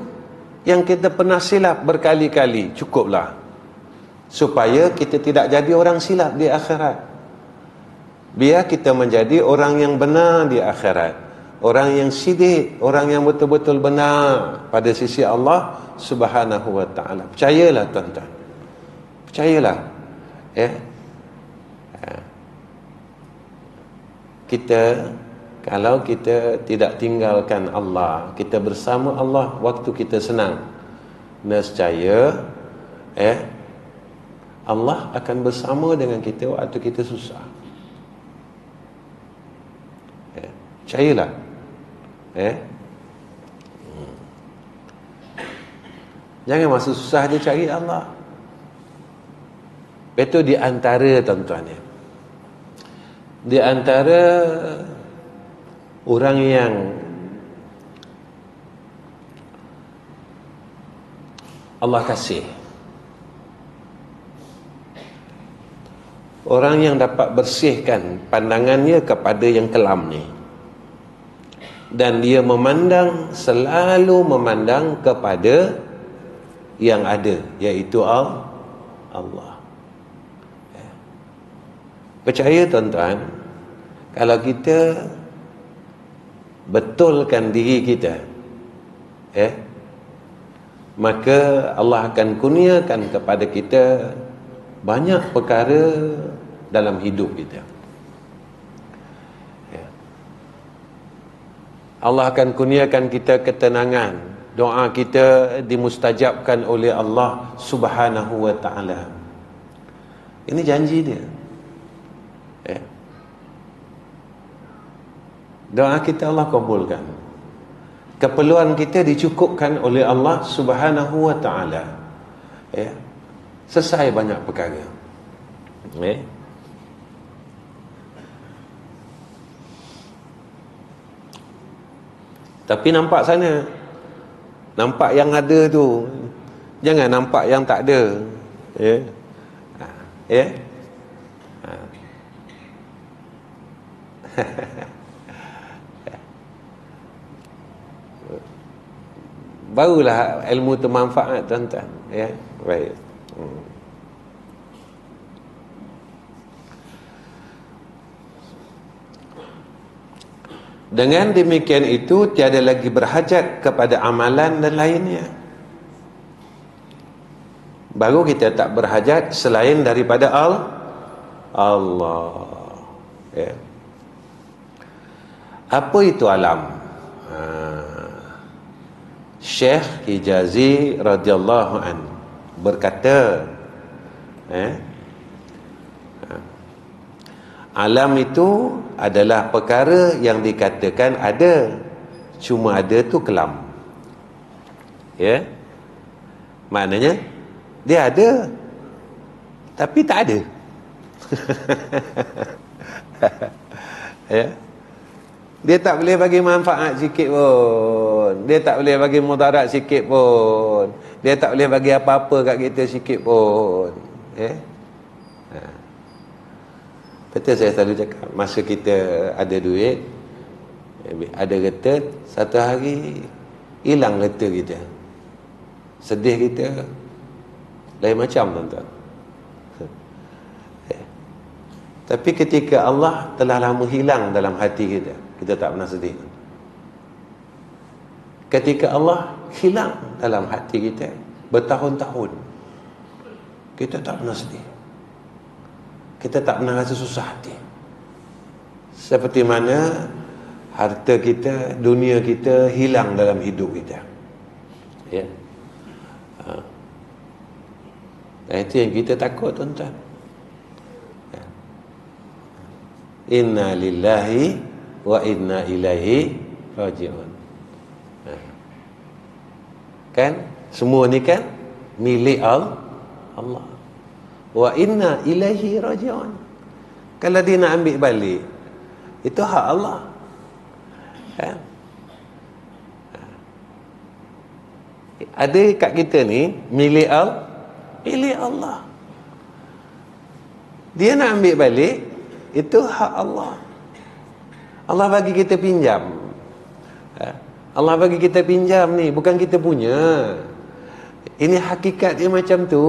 yang kita pernah silap berkali-kali, cukuplah. Supaya kita tidak jadi orang silap di akhirat. Biar kita menjadi orang yang benar di akhirat. Orang yang sidik, orang yang betul-betul benar pada sisi Allah Subhanahu wa ta'ala. Percayalah tuan-tuan. Percayalah. Kita, kalau kita tidak tinggalkan Allah, kita bersama Allah waktu kita senang, nescaya Allah akan bersama dengan kita waktu kita susah. Percayalah. Jangan masa susah dia cari Allah. Itu di antara tuan-tuan ya, di antara orang yang Allah kasih, orang yang dapat bersihkan pandangannya kepada yang kelam ni, dan dia memandang, selalu memandang kepada yang ada, iaitu Allah. Percaya tuan-tuan, kalau kita betulkan diri kita, maka Allah akan kurniakan kepada kita banyak perkara dalam hidup kita. Allah akan kurniakan kita ketenangan. Doa kita dimustajabkan oleh Allah Subhanahu wa ta'ala. Ini janji dia. Doa kita Allah kabulkan. Keperluan kita dicukupkan oleh Allah Subhanahu wa taala. Ya. Selesai banyak perkara. Tapi nampak sana. Nampak yang ada tu. Jangan nampak yang tak ada. Ya. Ya. Barulah ilmu tu manfaat, tuan-tuan. Ya. Baik. Dengan demikian itu tiada lagi berhajat kepada amalan dan lainnya. Baru kita tak berhajat selain daripada Allah. Ya. Apa itu alam? Syekh Hijazi radhiyallahu an berkata, alam itu adalah perkara yang dikatakan ada, cuma ada tu kelam. Ya. Maknanya dia ada tapi tak ada. Ya. Dia tak boleh bagi manfaat sikit pun. Dia tak boleh bagi mudarat sikit pun. Dia tak boleh bagi apa-apa kat kita sikit pun. Ya. Betul saya selalu cakap, masa kita ada duit, ada getah, satu hari hilang getah kita. Sedih kita lain macam, tuan-tuan. Tapi ketika Allah telah lama hilang dalam hati kita, kita tak pernah sedih. Ketika Allah hilang dalam hati kita bertahun-tahun, kita tak pernah sedih. Kita tak pernah rasa susah hati. Seperti mana harta kita, dunia kita hilang dalam hidup kita. Ya. Itu yang kita takut, tuan-tuan. Ya. Inna lillahi wa inna ilaihi raji'un. Kan? Semua ni kan milik Allah. Wa inna ilaihi raji'un. Kalau dia nak ambil balik, itu hak Allah. Kan? Ada kat kita ni milik Allah. Dia nak ambil balik, itu hak Allah. Allah bagi kita pinjam. Allah bagi kita pinjam ni, bukan kita punya. Ini hakikat dia macam tu.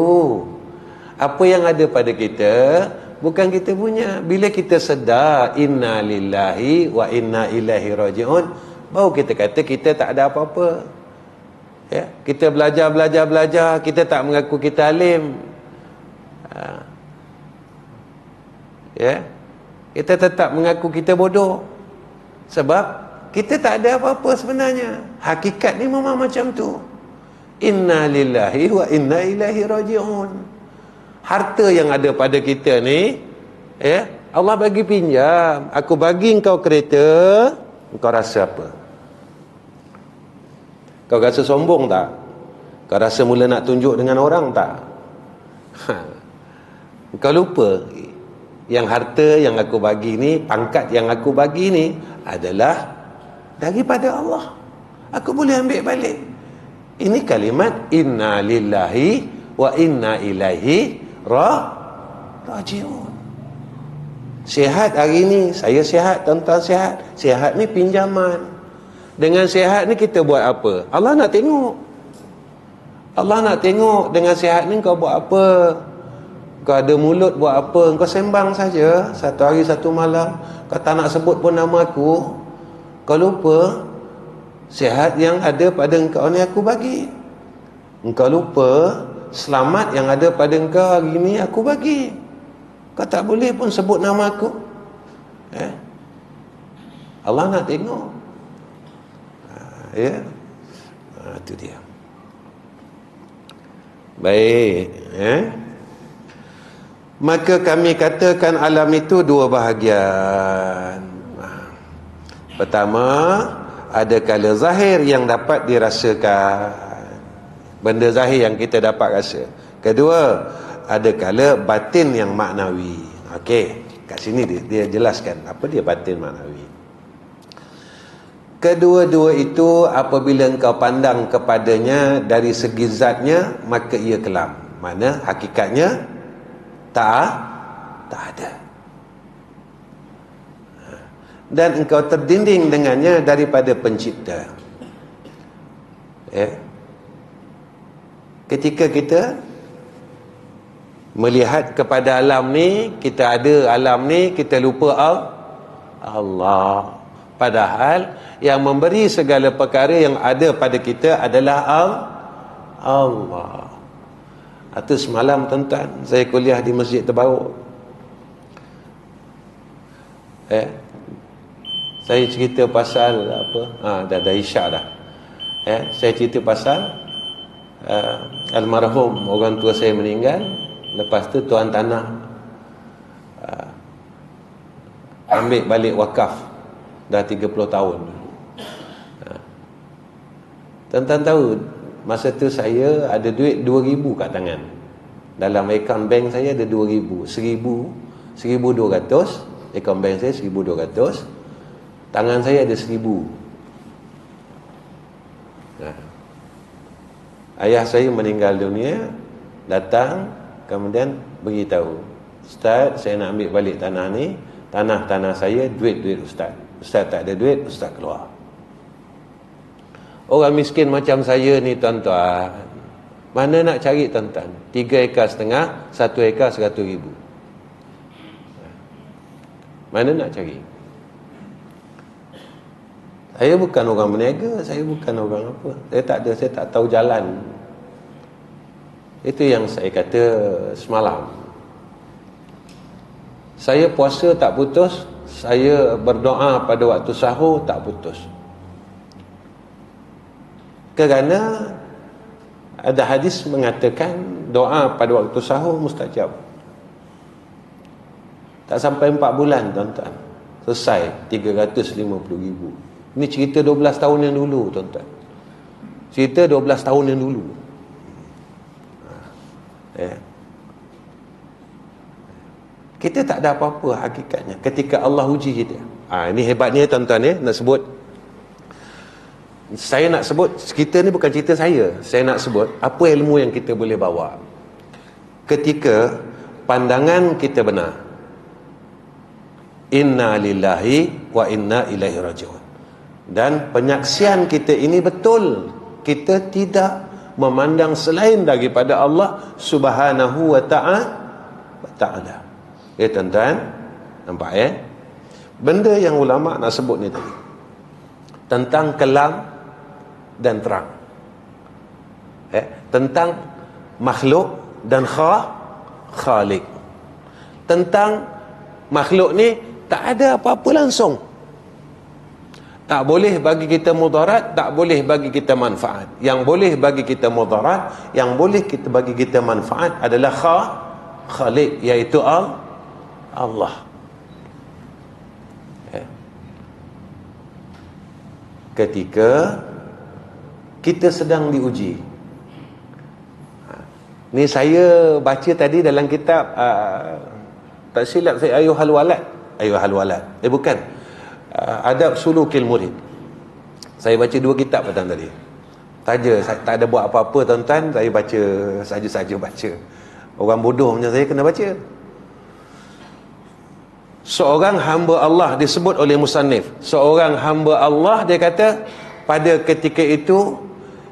Apa yang ada pada kita bukan kita punya. Bila kita sedar inna lillahi wa inna ilaihi raji'un, baru kita kata kita tak ada apa-apa. Ya, kita belajar, kita tak mengaku kita alim. Ya, kita tetap mengaku kita bodoh. Sebab kita tak ada apa-apa sebenarnya. Hakikat ni memang macam tu. Inna lillahi wa inna ilaihi raji'un. Harta yang ada pada kita ni, ya, Allah bagi pinjam. Aku bagi engkau kereta, engkau rasa apa? Kau rasa sombong tak? Kau rasa mula nak tunjuk dengan orang tak? Kau lupa yang harta yang aku bagi ni, pangkat yang aku bagi ni adalah daripada Allah. Aku boleh ambil balik. Ini kalimat inna lillahi wa inna ilaihi raji'un. Sihat hari ni, saya sihat, tuan-tuan sihat. Sihat ni pinjaman. Dengan sihat ni kita buat apa? Allah nak tengok. Allah nak tengok dengan sihat ni kau buat apa. Kau ada mulut buat apa? Kau sembang saja satu hari satu malam. Kau tak nak sebut pun nama aku. Kau lupa sihat yang ada pada engkau ni aku bagi. Engkau lupa selamat yang ada pada engkau hari ni aku bagi. Kau tak boleh pun sebut nama aku. Allah nak tengok. Ya. Itu dia. Baik, maka kami katakan alam itu dua bahagian. Pertama, ada kala zahir yang dapat dirasakan, benda zahir yang kita dapat rasa. Kedua, ada kala batin yang maknawi. Okey, kat sini dia jelaskan apa dia batin maknawi. Kedua-dua itu apabila engkau pandang kepadanya dari segi zatnya, maka ia kelam. Mana hakikatnya tak ada. Dan engkau terdinding dengannya daripada pencipta. Ketika kita melihat kepada alam ni, kita ada alam ni, kita lupa Allah. Padahal yang memberi segala perkara yang ada pada kita adalah Allah. Atau semalam tuan-tuan, saya kuliah di Masjid Terbaru. Saya cerita pasal apa? Dah isyak dah. Saya cerita pasal almarhum orang tua saya meninggal. Lepas tu tuan tanah ambil balik wakaf. Dah 30 tahun. Tuan-tuan tahu, masa tu saya ada duit 2,000 kat tangan. Dalam akaun bank saya ada 2,000. 1,200. Akaun bank saya 1,200. Tangan saya ada 1,000. Ayah saya meninggal dunia. Datang, kemudian beritahu, Ustaz, saya nak ambil balik tanah ni. Tanah saya, duit Ustaz. Ustaz tak ada duit, Ustaz keluar. Orang miskin macam saya ni tuan-tuan, mana nak cari tuan-tuan? 3,5 ekar, 1 ekar 100,000. Mana nak cari? Saya bukan orang berniaga, saya bukan orang apa. Saya tak tahu jalan. Itu yang saya kata semalam. Saya puasa tak putus, saya berdoa pada waktu sahur tak putus. Kerana ada hadis mengatakan doa pada waktu sahur mustajab. Tak sampai 4 bulan tuan-tuan, selesai 350,000. Ini cerita 12 tahun yang dulu tuan-tuan. Cerita 12 tahun yang dulu. Kita tak ada apa-apa hakikatnya ketika Allah uji kita. Ini hebatnya tuan-tuan nak sebut. Saya nak sebut, cerita ni bukan cerita saya. Saya nak sebut apa ilmu yang kita boleh bawa ketika pandangan kita benar. Inna lillahi wa inna ilaihi raji'un. Dan penyaksian kita ini betul. Kita tidak memandang selain daripada Allah Subhanahu wa ta'ala. Tuan-tuan, nampak benda yang ulama nak sebut ni tadi tentang kelam dan terang, tentang makhluk dan khalik. Tentang makhluk ni tak ada apa-apa langsung. Tak boleh bagi kita mudarat, tak boleh bagi kita manfaat. Yang boleh bagi kita mudarat, yang boleh kita bagi kita manfaat adalah khalik, iaitu Allah. Ketika kita sedang diuji. Ni saya baca tadi dalam kitab tak silap saya Ayyuhal Walad. Bukan. Adab Sulukil Murid. Saya baca 2 kitab petang tadi. Saya tak ada buat apa-apa tuan-tuan, saya baca saja-saja baca. Orang bodoh macam saya kena baca. Seorang hamba Allah disebut oleh musannif. Seorang hamba Allah, dia kata pada ketika itu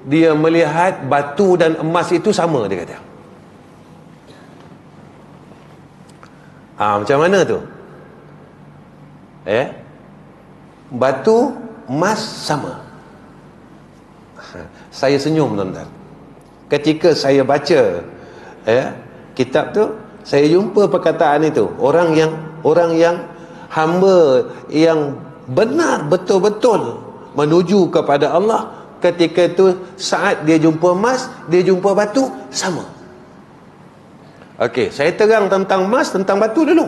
dia melihat batu dan emas itu sama, dia kata. Macam mana tu? Batu, emas sama. Saya senyum tuan-tuan. Ketika saya baca kitab tu, saya jumpa perkataan itu. Orang yang hamba yang benar betul-betul menuju kepada Allah, ketika itu saat dia jumpa emas, dia jumpa batu, sama. Okey, saya terang tentang emas, tentang batu dulu.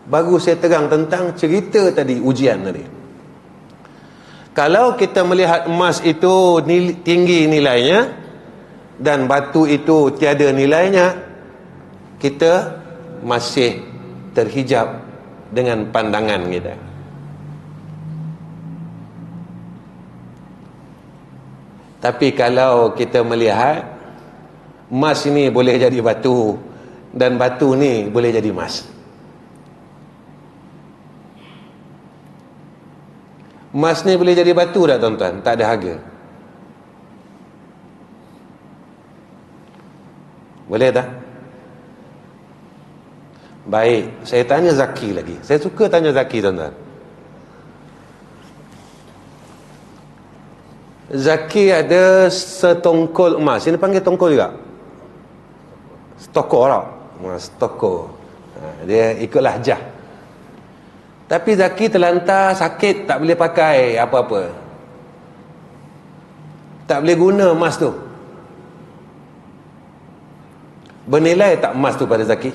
Baru saya terang tentang cerita tadi, ujian tadi. Kalau kita melihat emas itu tinggi nilainya dan batu itu tiada nilainya, kita masih terhijab dengan pandangan kita. Tapi kalau kita melihat emas ini boleh jadi batu dan batu ni boleh jadi emas, emas ni boleh jadi batu tak tuan-tuan? Tak ada harga. Boleh tak? Baik, saya tanya Zaki lagi. Saya suka tanya Zaki, tuan-tuan. Zaki ada setongkol emas. Ini panggil tongkol juga? Stoko tak? Stoko. Dia ikutlah jah. Tapi Zaki terlantar sakit, tak boleh pakai apa-apa, tak boleh guna emas tu. Bernilai tak emas tu pada Zaki?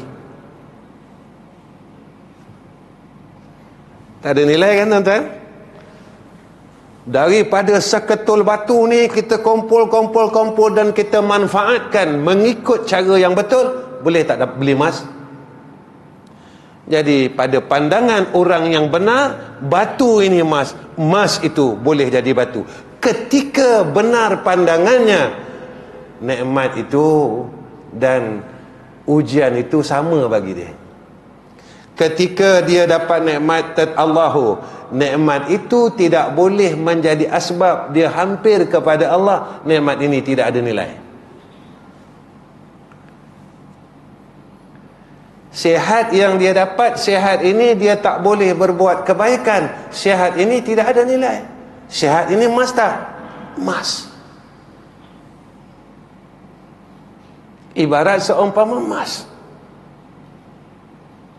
Tak ada nilai kan tuan-tuan? Daripada seketul batu ni kita kumpul dan kita manfaatkan mengikut cara yang betul, boleh tak beli emas? Jadi pada pandangan orang yang benar, batu ini emas, emas itu boleh jadi batu. Ketika benar pandangannya, nikmat itu dan ujian itu sama bagi dia. Ketika dia dapat nikmat Allahu, nikmat itu tidak boleh menjadi asbab dia hampir kepada Allah. Nikmat ini tidak ada nilai. Sihat yang dia dapat, sihat ini dia tak boleh berbuat kebaikan. Sihat ini tidak ada nilai. Sihat ini emas tak? Emas. Ibarat seumpama emas.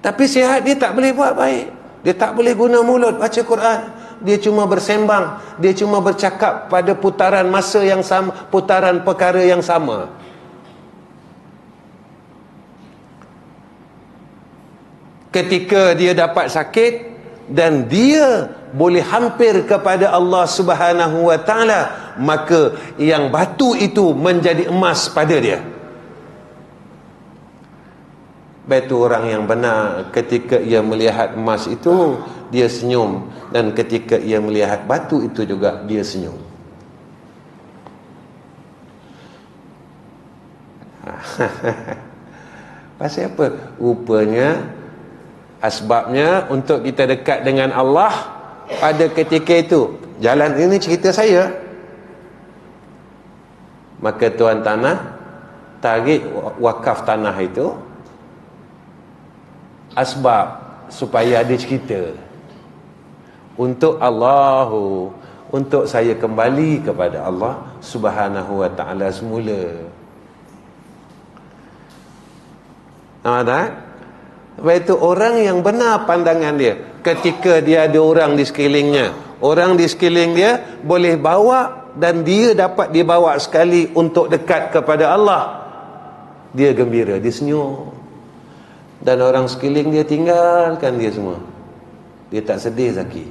Tapi sihat dia tak boleh buat baik. Dia tak boleh guna mulut baca Quran. Dia cuma bersembang. Dia cuma bercakap pada putaran masa yang sama, putaran perkara yang sama. Ketika dia dapat sakit dan dia boleh hampir kepada Allah Subhanahu wa taala, maka yang batu itu menjadi emas pada dia. Batu orang yang benar, ketika ia melihat emas itu dia senyum, dan ketika ia melihat batu itu juga dia senyum. Pasal apa? Rupanya asbabnya untuk kita dekat dengan Allah pada ketika itu. Jalan ini cerita saya. Maka tuan tanah tarik wakaf tanah itu asbab supaya ada cerita untuk Allahu, untuk saya kembali kepada Allah Subhanahu wa taala semula. Nampak tak? Sebab itu orang yang benar pandangan dia, ketika dia ada orang di sekelilingnya, orang di sekeliling dia boleh bawa dan dia dapat dibawa sekali untuk dekat kepada Allah, dia gembira, dia senyum. Dan orang sekeliling dia tinggalkan dia semua, dia tak sedih Zaki,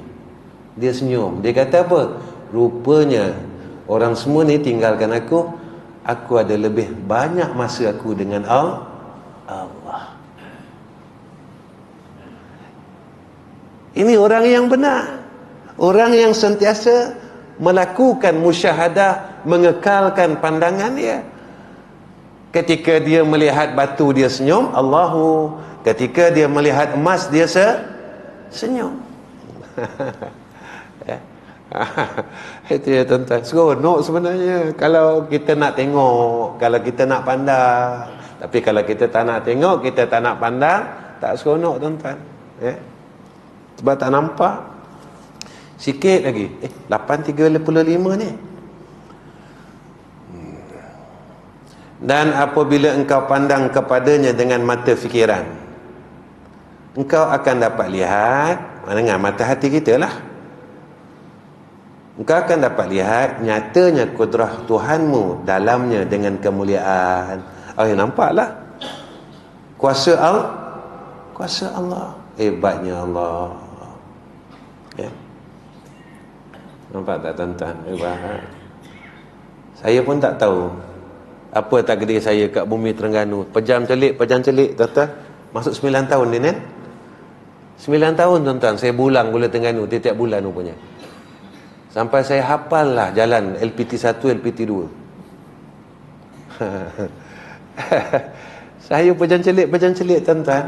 dia senyum. Dia kata apa? Rupanya orang semua ni tinggalkan aku ada lebih banyak masa aku dengan Allah. Ini orang yang benar, orang yang sentiasa melakukan musyahadah, mengekalkan pandangan dia. Ketika dia melihat batu dia senyum, Allahu. Ketika dia melihat emas dia senyum. Itu ya tuan-tuan, seronok sebenarnya kalau kita nak tengok, kalau kita nak pandang. Tapi kalau kita tak nak tengok, kita tak nak pandang, tak seronok tuan-tuan. Sebab tak nampak. Sikit lagi 8.35 ni. Dan apabila engkau pandang kepadanya dengan mata fikiran, engkau akan dapat lihat, dengan mata hati kita lah, engkau akan dapat lihat nyatanya kudrah Tuhanmu dalamnya dengan kemuliaan. Nampaklah kuasa Allah, hebatnya Allah. Nampak tak tuan-tuan? Saya pun tak tahu apa takdir saya kat bumi Terengganu. Pejam celik tuan-tuan. Masuk 9 tahun ni kan? 9 tahun tuan-tuan saya berulang gula Terengganu tiap bulan rupanya. Sampai saya hafal lah jalan LPT 1, LPT 2. Saya pejam celik tuan-tuan.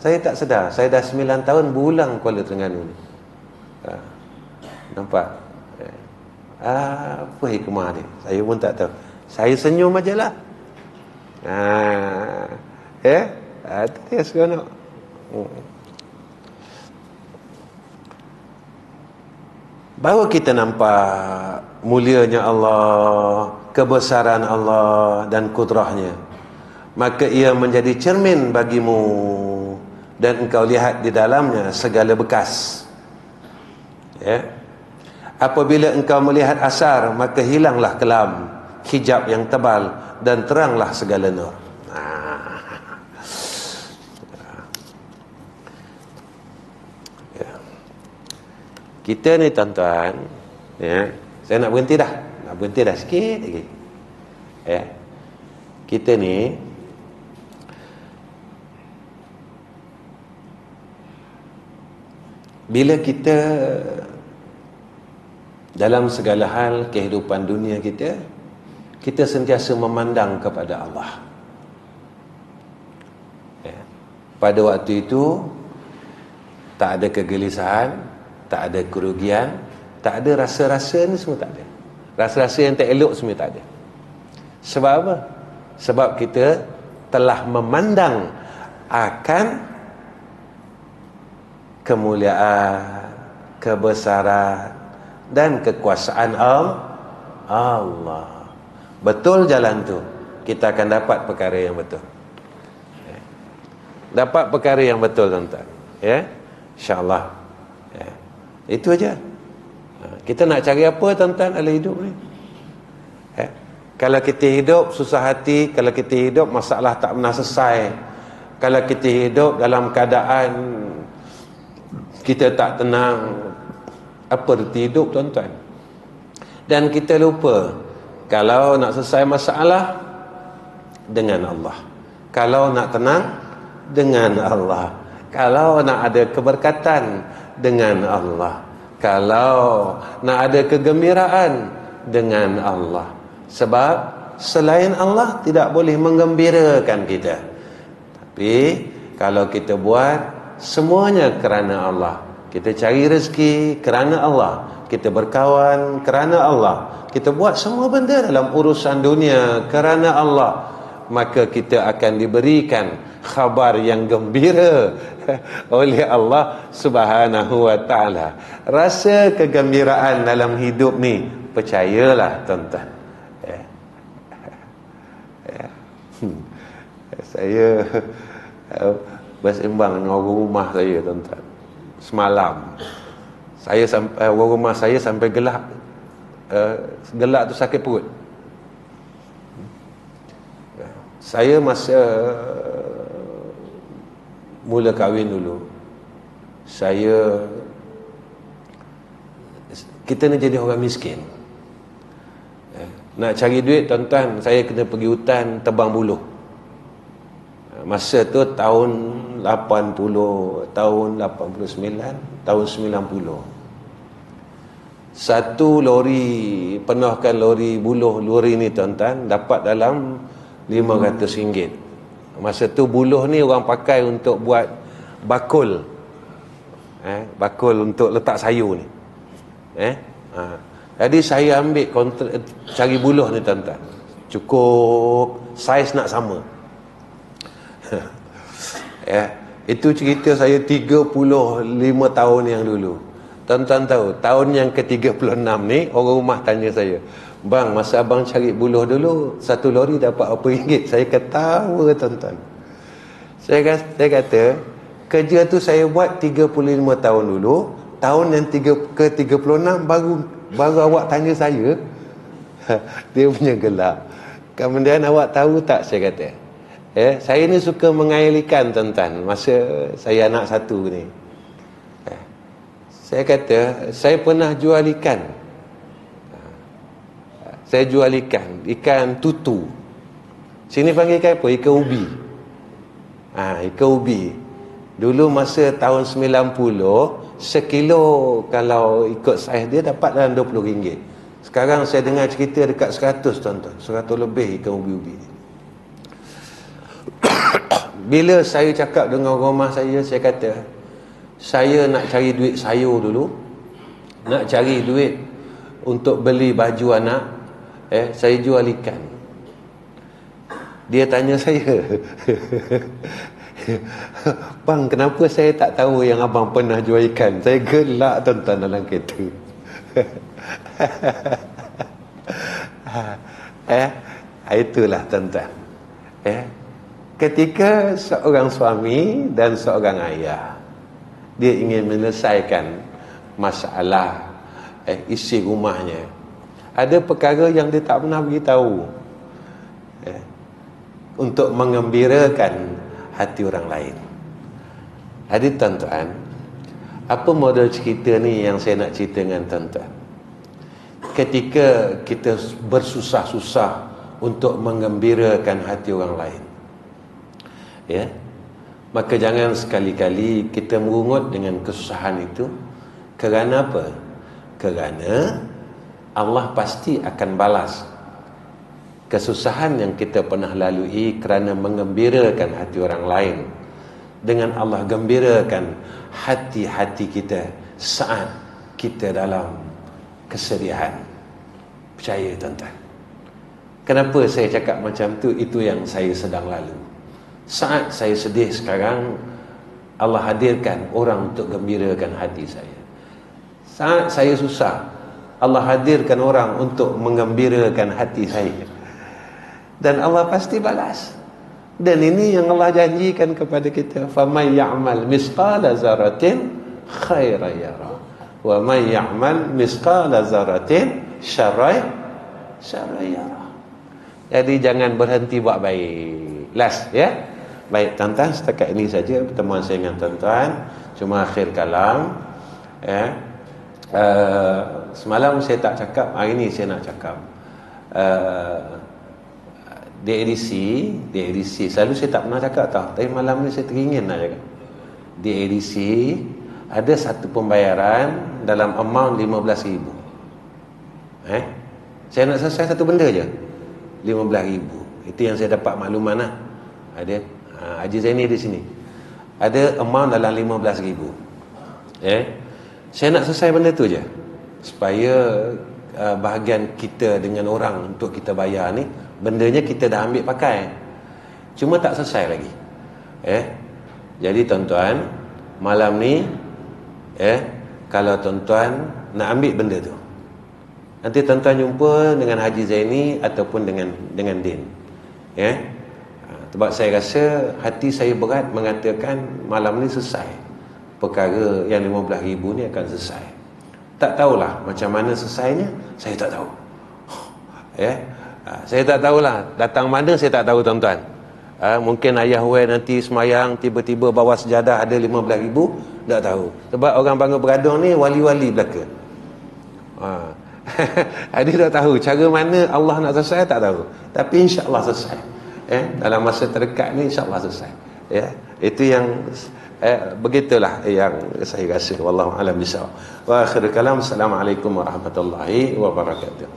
Saya tak sedar. Saya dah 9 tahun berulang Kuala Terengganu ni. Nampak? Apa hikmah ni? Saya pun tak tahu. Saya senyum aja lah. Itu dia seronok. Baru kita nampak mulianya Allah, kebesaran Allah dan kudrahnya, maka ia menjadi cermin bagimu dan engkau lihat di dalamnya segala bekas. Apabila engkau melihat asar, maka hilanglah kelam, hijab yang tebal, dan teranglah segala nur. Kita ni tuan-tuan, saya nak berhenti dah sikit lagi. Kita ni bila kita dalam segala hal kehidupan dunia kita sentiasa memandang kepada Allah. Pada waktu itu tak ada kegelisahan, tak ada kerugian, tak ada rasa-rasa ni semua tak ada. Rasa-rasa yang tak elok semua tak ada. Sebab apa? Sebab kita telah memandang akan kemuliaan, kebesaran dan kekuasaan Allah. Betul jalan tu, kita akan dapat perkara yang betul. Dapat perkara yang betul tuan-tuan. InsyaAllah. Itu aja. Kita nak cari apa tuan-tuan dalam hidup ni? Kalau kita hidup susah hati, kalau kita hidup masalah tak pernah selesai, kalau kita hidup dalam keadaan kita tak tenang, apa erti hidup tuan-tuan? Dan kita lupa kalau nak selesai masalah dengan Allah, kalau nak tenang dengan Allah, kalau nak ada keberkatan dengan Allah, kalau nak ada kegembiraan dengan Allah. Sebab selain Allah tidak boleh menggembirakan kita. Tapi kalau kita buat semuanya kerana Allah, kita cari rezeki kerana Allah, kita berkawan kerana Allah, kita buat semua benda dalam urusan dunia kerana Allah, maka kita akan diberikan khabar yang gembira oleh Allah Subhanahu wa taala. Rasa kegembiraan dalam hidup ni, percayalah tuan-tuan. Saya bersembang dengan orang rumah saya tuan-tuan. Semalam saya sampai orang rumah saya sampai gelak tu sakit perut. Saya masa mula kahwin dulu, kita ni jadi orang miskin. Nak cari duit tuan-tuan, saya kena pergi hutan tebang buluh. Masa tu tahun 80, tahun 89, tahun 90. Satu lori, penuhkan lori buluh lori ni tuan-tuan, dapat dalam RM500. Masa tu buluh ni orang pakai untuk buat bakul. Bakul untuk letak sayur ni. Jadi saya ambil kontrak, cari buluh ni tuan-tuan. Cukup saiz nak sama. Itu cerita saya 35 tahun yang dulu. Tuan-tuan tahu, tahun yang ke-36 ni orang rumah tanya saya, "Bang, masa abang cari buluh dulu, satu lori dapat berapa ringgit?" Saya ketawa tuan-tuan. Saya kata, kerja tu saya buat 35 tahun dulu, tahun yang ke-36 baru awak tanya saya. Dia punya gelak. Kemudian awak tahu tak, saya kata, saya ni suka mengail ikan tuan-tuan masa saya anak satu ni. Saya kata, saya pernah jual ikan Saya jual ikan tutu. Sini panggil ikan apa? Ikan ubi. Ikan ubi. Dulu masa tahun 90, sekilo kalau ikut saiz dia dapat dalam RM20. Sekarang saya dengar cerita dekat 100, tuan-tuan. 100 lebih ikan ubi-ubi. Bila saya cakap dengan rumah saya kata, saya nak cari duit sayur dulu, nak cari duit untuk beli baju anak, saya jual ikan. Dia tanya saya, bang, kenapa saya tak tahu yang abang pernah jual ikan? Saya gelak, tuan-tuan, dalam kereta. Itulah, tuan-tuan. Ketika seorang suami dan seorang ayah, dia ingin menyelesaikan masalah isi rumahnya, ada perkara yang dia tak pernah beritahu untuk mengembirakan hati orang lain. Jadi tuan-tuan, apa model cerita ni yang saya nak cerita dengan tuan-tuan? Ketika kita bersusah-susah untuk mengembirakan hati orang lain, maka jangan sekali-kali kita merungut dengan kesusahan itu. Kerana apa? Kerana Allah pasti akan balas kesusahan yang kita pernah lalui kerana mengembirakan hati orang lain, dengan Allah gembirakan hati-hati kita saat kita dalam kesedihan. Percaya, tuan-tuan. Kenapa saya cakap macam tu? Itu yang saya sedang lalu. Saat saya sedih sekarang, Allah hadirkan orang untuk gembirakan hati saya. Saat saya susah, Allah hadirkan orang untuk menggembirakan hati saya. Dan Allah pasti balas. Dan ini yang Allah janjikan kepada kita, faman ya'mal misqala zarratin khairan yara wa man ya'mal misqala zarratin syarran yara. Jadi jangan berhenti buat baik. Last, baik, tuan-tuan, setakat ini saja pertemuan saya dengan tuan-tuan. Cuma akhir kalam, semalam saya tak cakap, hari ini saya nak cakap. Di edisi selalu saya tak pernah cakap tau, tapi malam ni saya teringin nak cakap. Di edisi ada satu pembayaran dalam amount RM15,000. Saya nak selesai satu benda je, RM15,000. Itu yang saya dapat makluman lah. Ada Haji Zaini di sini, ada amount dalam RM15,000. Saya nak selesai benda tu je, supaya bahagian kita dengan orang untuk kita bayar ni, bendanya kita dah ambil pakai, cuma tak selesai lagi. Jadi tuan-tuan, malam ni kalau tuan-tuan nak ambil benda tu, nanti tuan-tuan jumpa dengan Haji Zaini ataupun dengan Din. Sebab saya rasa hati saya berat mengatakan malam ni selesai perkara yang RM15,000 ni akan selesai. Tak tahulah macam mana selesainya, saya tak tahu. Saya tak tahulah datang mana, saya tak tahu, tuan-tuan. Mungkin ayah Wei nanti semayang tiba-tiba bawa sejadah ada RM15,000, tak tahu. Sebab orang Bangor Beradong ni wali-wali belaka. Dia tak tahu cara mana Allah nak selesai, tak tahu. Tapi insya-Allah selesai. Dalam masa terdekat ni insya-Allah selesai. Itu yang begitulah yang saya rasa. Wallahu a'lam bishawab. Wa akhir kalam, assalamualaikum warahmatullahi wabarakatuh.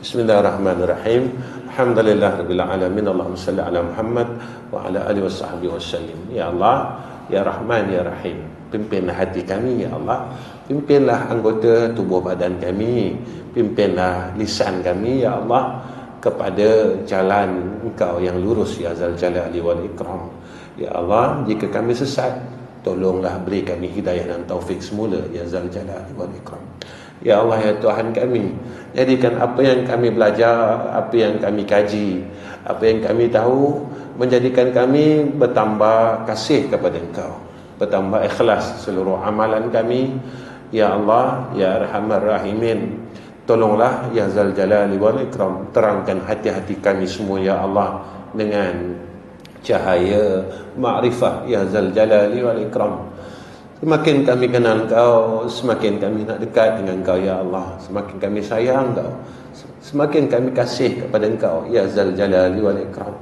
Bismillahirrahmanirrahim. Alhamdulillahirabbil alamin. Allahumma salli ala Muhammad wa ala alihi washabbihi wasallim. Ya Allah, ya Rahman, ya Rahim, pimpinlah hati kami, ya Allah. Pimpinlah anggota tubuh badan kami, pimpinlah lisan kami, ya Allah, kepada jalan Engkau yang lurus, ya Zal Jalali wal Ikram. Ya Allah, jika kami sesat, tolonglah beri kami hidayah dan taufik semula, ya Zal Jalali wal Ikram. Ya Allah, ya Tuhan kami, jadikan apa yang kami belajar, apa yang kami kaji, apa yang kami tahu, menjadikan kami bertambah kasih kepada Engkau, bertambah ikhlas seluruh amalan kami. Ya Allah, ya Arhamar Rahimin, tolonglah ya Zal Jalali wal Ikram, terangkan hati-hati kami semua, ya Allah, dengan cahaya ma'rifah, ya Zal Jalali wal Ikram. Semakin kami kenal Engkau, semakin kami nak dekat dengan Engkau, Ya Allah. Semakin kami sayang Engkau, semakin kami kasih kepada Engkau, Ya Zal Jalali wal Ikram.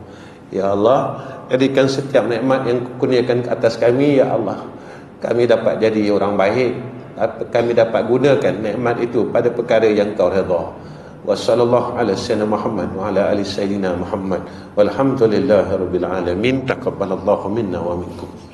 Ya Allah, jadikan setiap nikmat yang kurniakan ke atas kami, Ya Allah, kami dapat jadi orang baik, kami dapat gunakan nikmat itu pada perkara yang Kau redha. Wa sallallahu ala sayyidina Muhammad wa ala ali sayyidina Muhammad walhamdulillahi rabbil alamin. Taqabbalallahu minna wa minkum.